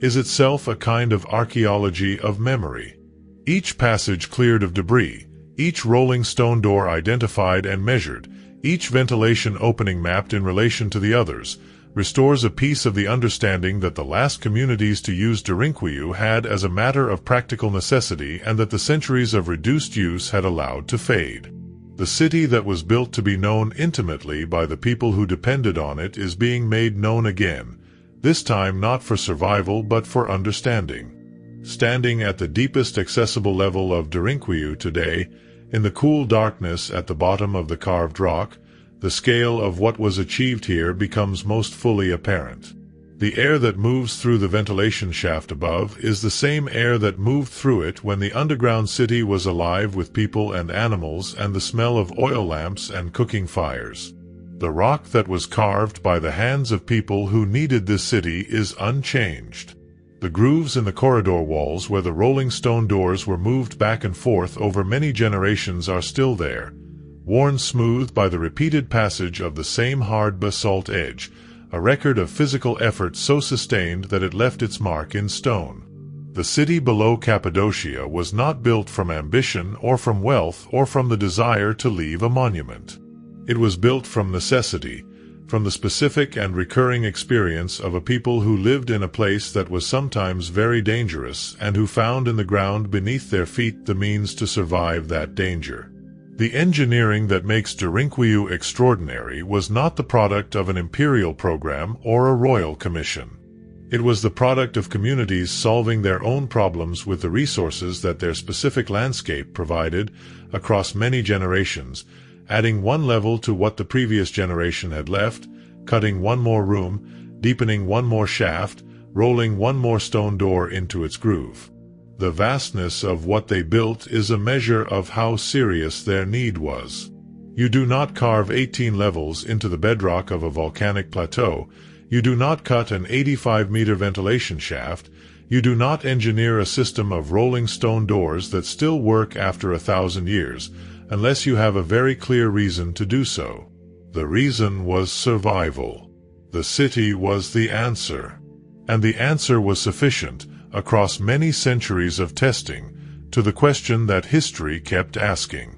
is itself a kind of archaeology of memory. Each passage cleared of debris, each rolling stone door identified and measured, each ventilation opening mapped in relation to the others, restores a piece of the understanding that the last communities to use Derinkuyu had as a matter of practical necessity and that the centuries of reduced use had allowed to fade. The city that was built to be known intimately by the people who depended on it is being made known again, this time not for survival but for understanding. Standing at the deepest accessible level of Derinkuyu today, in the cool darkness at the bottom of the carved rock, the scale of what was achieved here becomes most fully apparent. The air that moves through the ventilation shaft above is the same air that moved through it when the underground city was alive with people and animals and the smell of oil lamps and cooking fires. The rock that was carved by the hands of people who needed this city is unchanged. The grooves in the corridor walls where the rolling stone doors were moved back and forth over many generations are still there, worn smooth by the repeated passage of the same hard basalt edge, a record of physical effort so sustained that it left its mark in stone. The city below Cappadocia was not built from ambition or from wealth or from the desire to leave a monument. It was built from necessity, from the specific and recurring experience of a people who lived in a place that was sometimes very dangerous and who found in the ground beneath their feet the means to survive that danger. The engineering that makes Derinkuyu extraordinary was not the product of an imperial program or a royal commission. It was the product of communities solving their own problems with the resources that their specific landscape provided across many generations, adding one level to what the previous generation had left, cutting one more room, deepening one more shaft, rolling one more stone door into its groove. The vastness of what they built is a measure of how serious their need was. You do not carve 18 levels into the bedrock of a volcanic plateau. You do not cut an 85-meter ventilation shaft. You do not engineer a system of rolling stone doors that still work after 1,000 years, unless you have a very clear reason to do so. The reason was survival. The city was the answer. And the answer was sufficient, across many centuries of testing, to the question that history kept asking.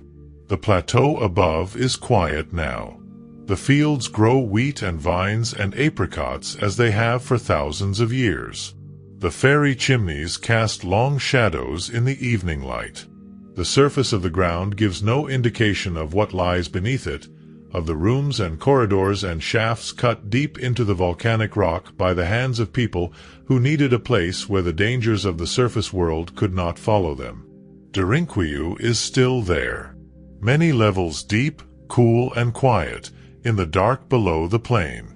The plateau above is quiet now. The fields grow wheat and vines and apricots as they have for thousands of years. The fairy chimneys cast long shadows in the evening light. The surface of the ground gives no indication of what lies beneath it, of the rooms and corridors and shafts cut deep into the volcanic rock by the hands of people who needed a place where the dangers of the surface world could not follow them. Derinkuyu is still there. Many levels deep, cool and quiet, in the dark below the plain.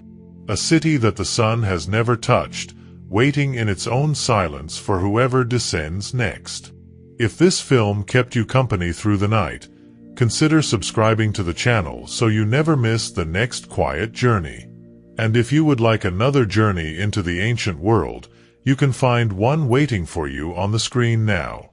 A city that the sun has never touched, waiting in its own silence for whoever descends next. If this film kept you company through the night, consider subscribing to the channel so you never miss the next quiet journey. And if you would like another journey into the ancient world, you can find one waiting for you on the screen now.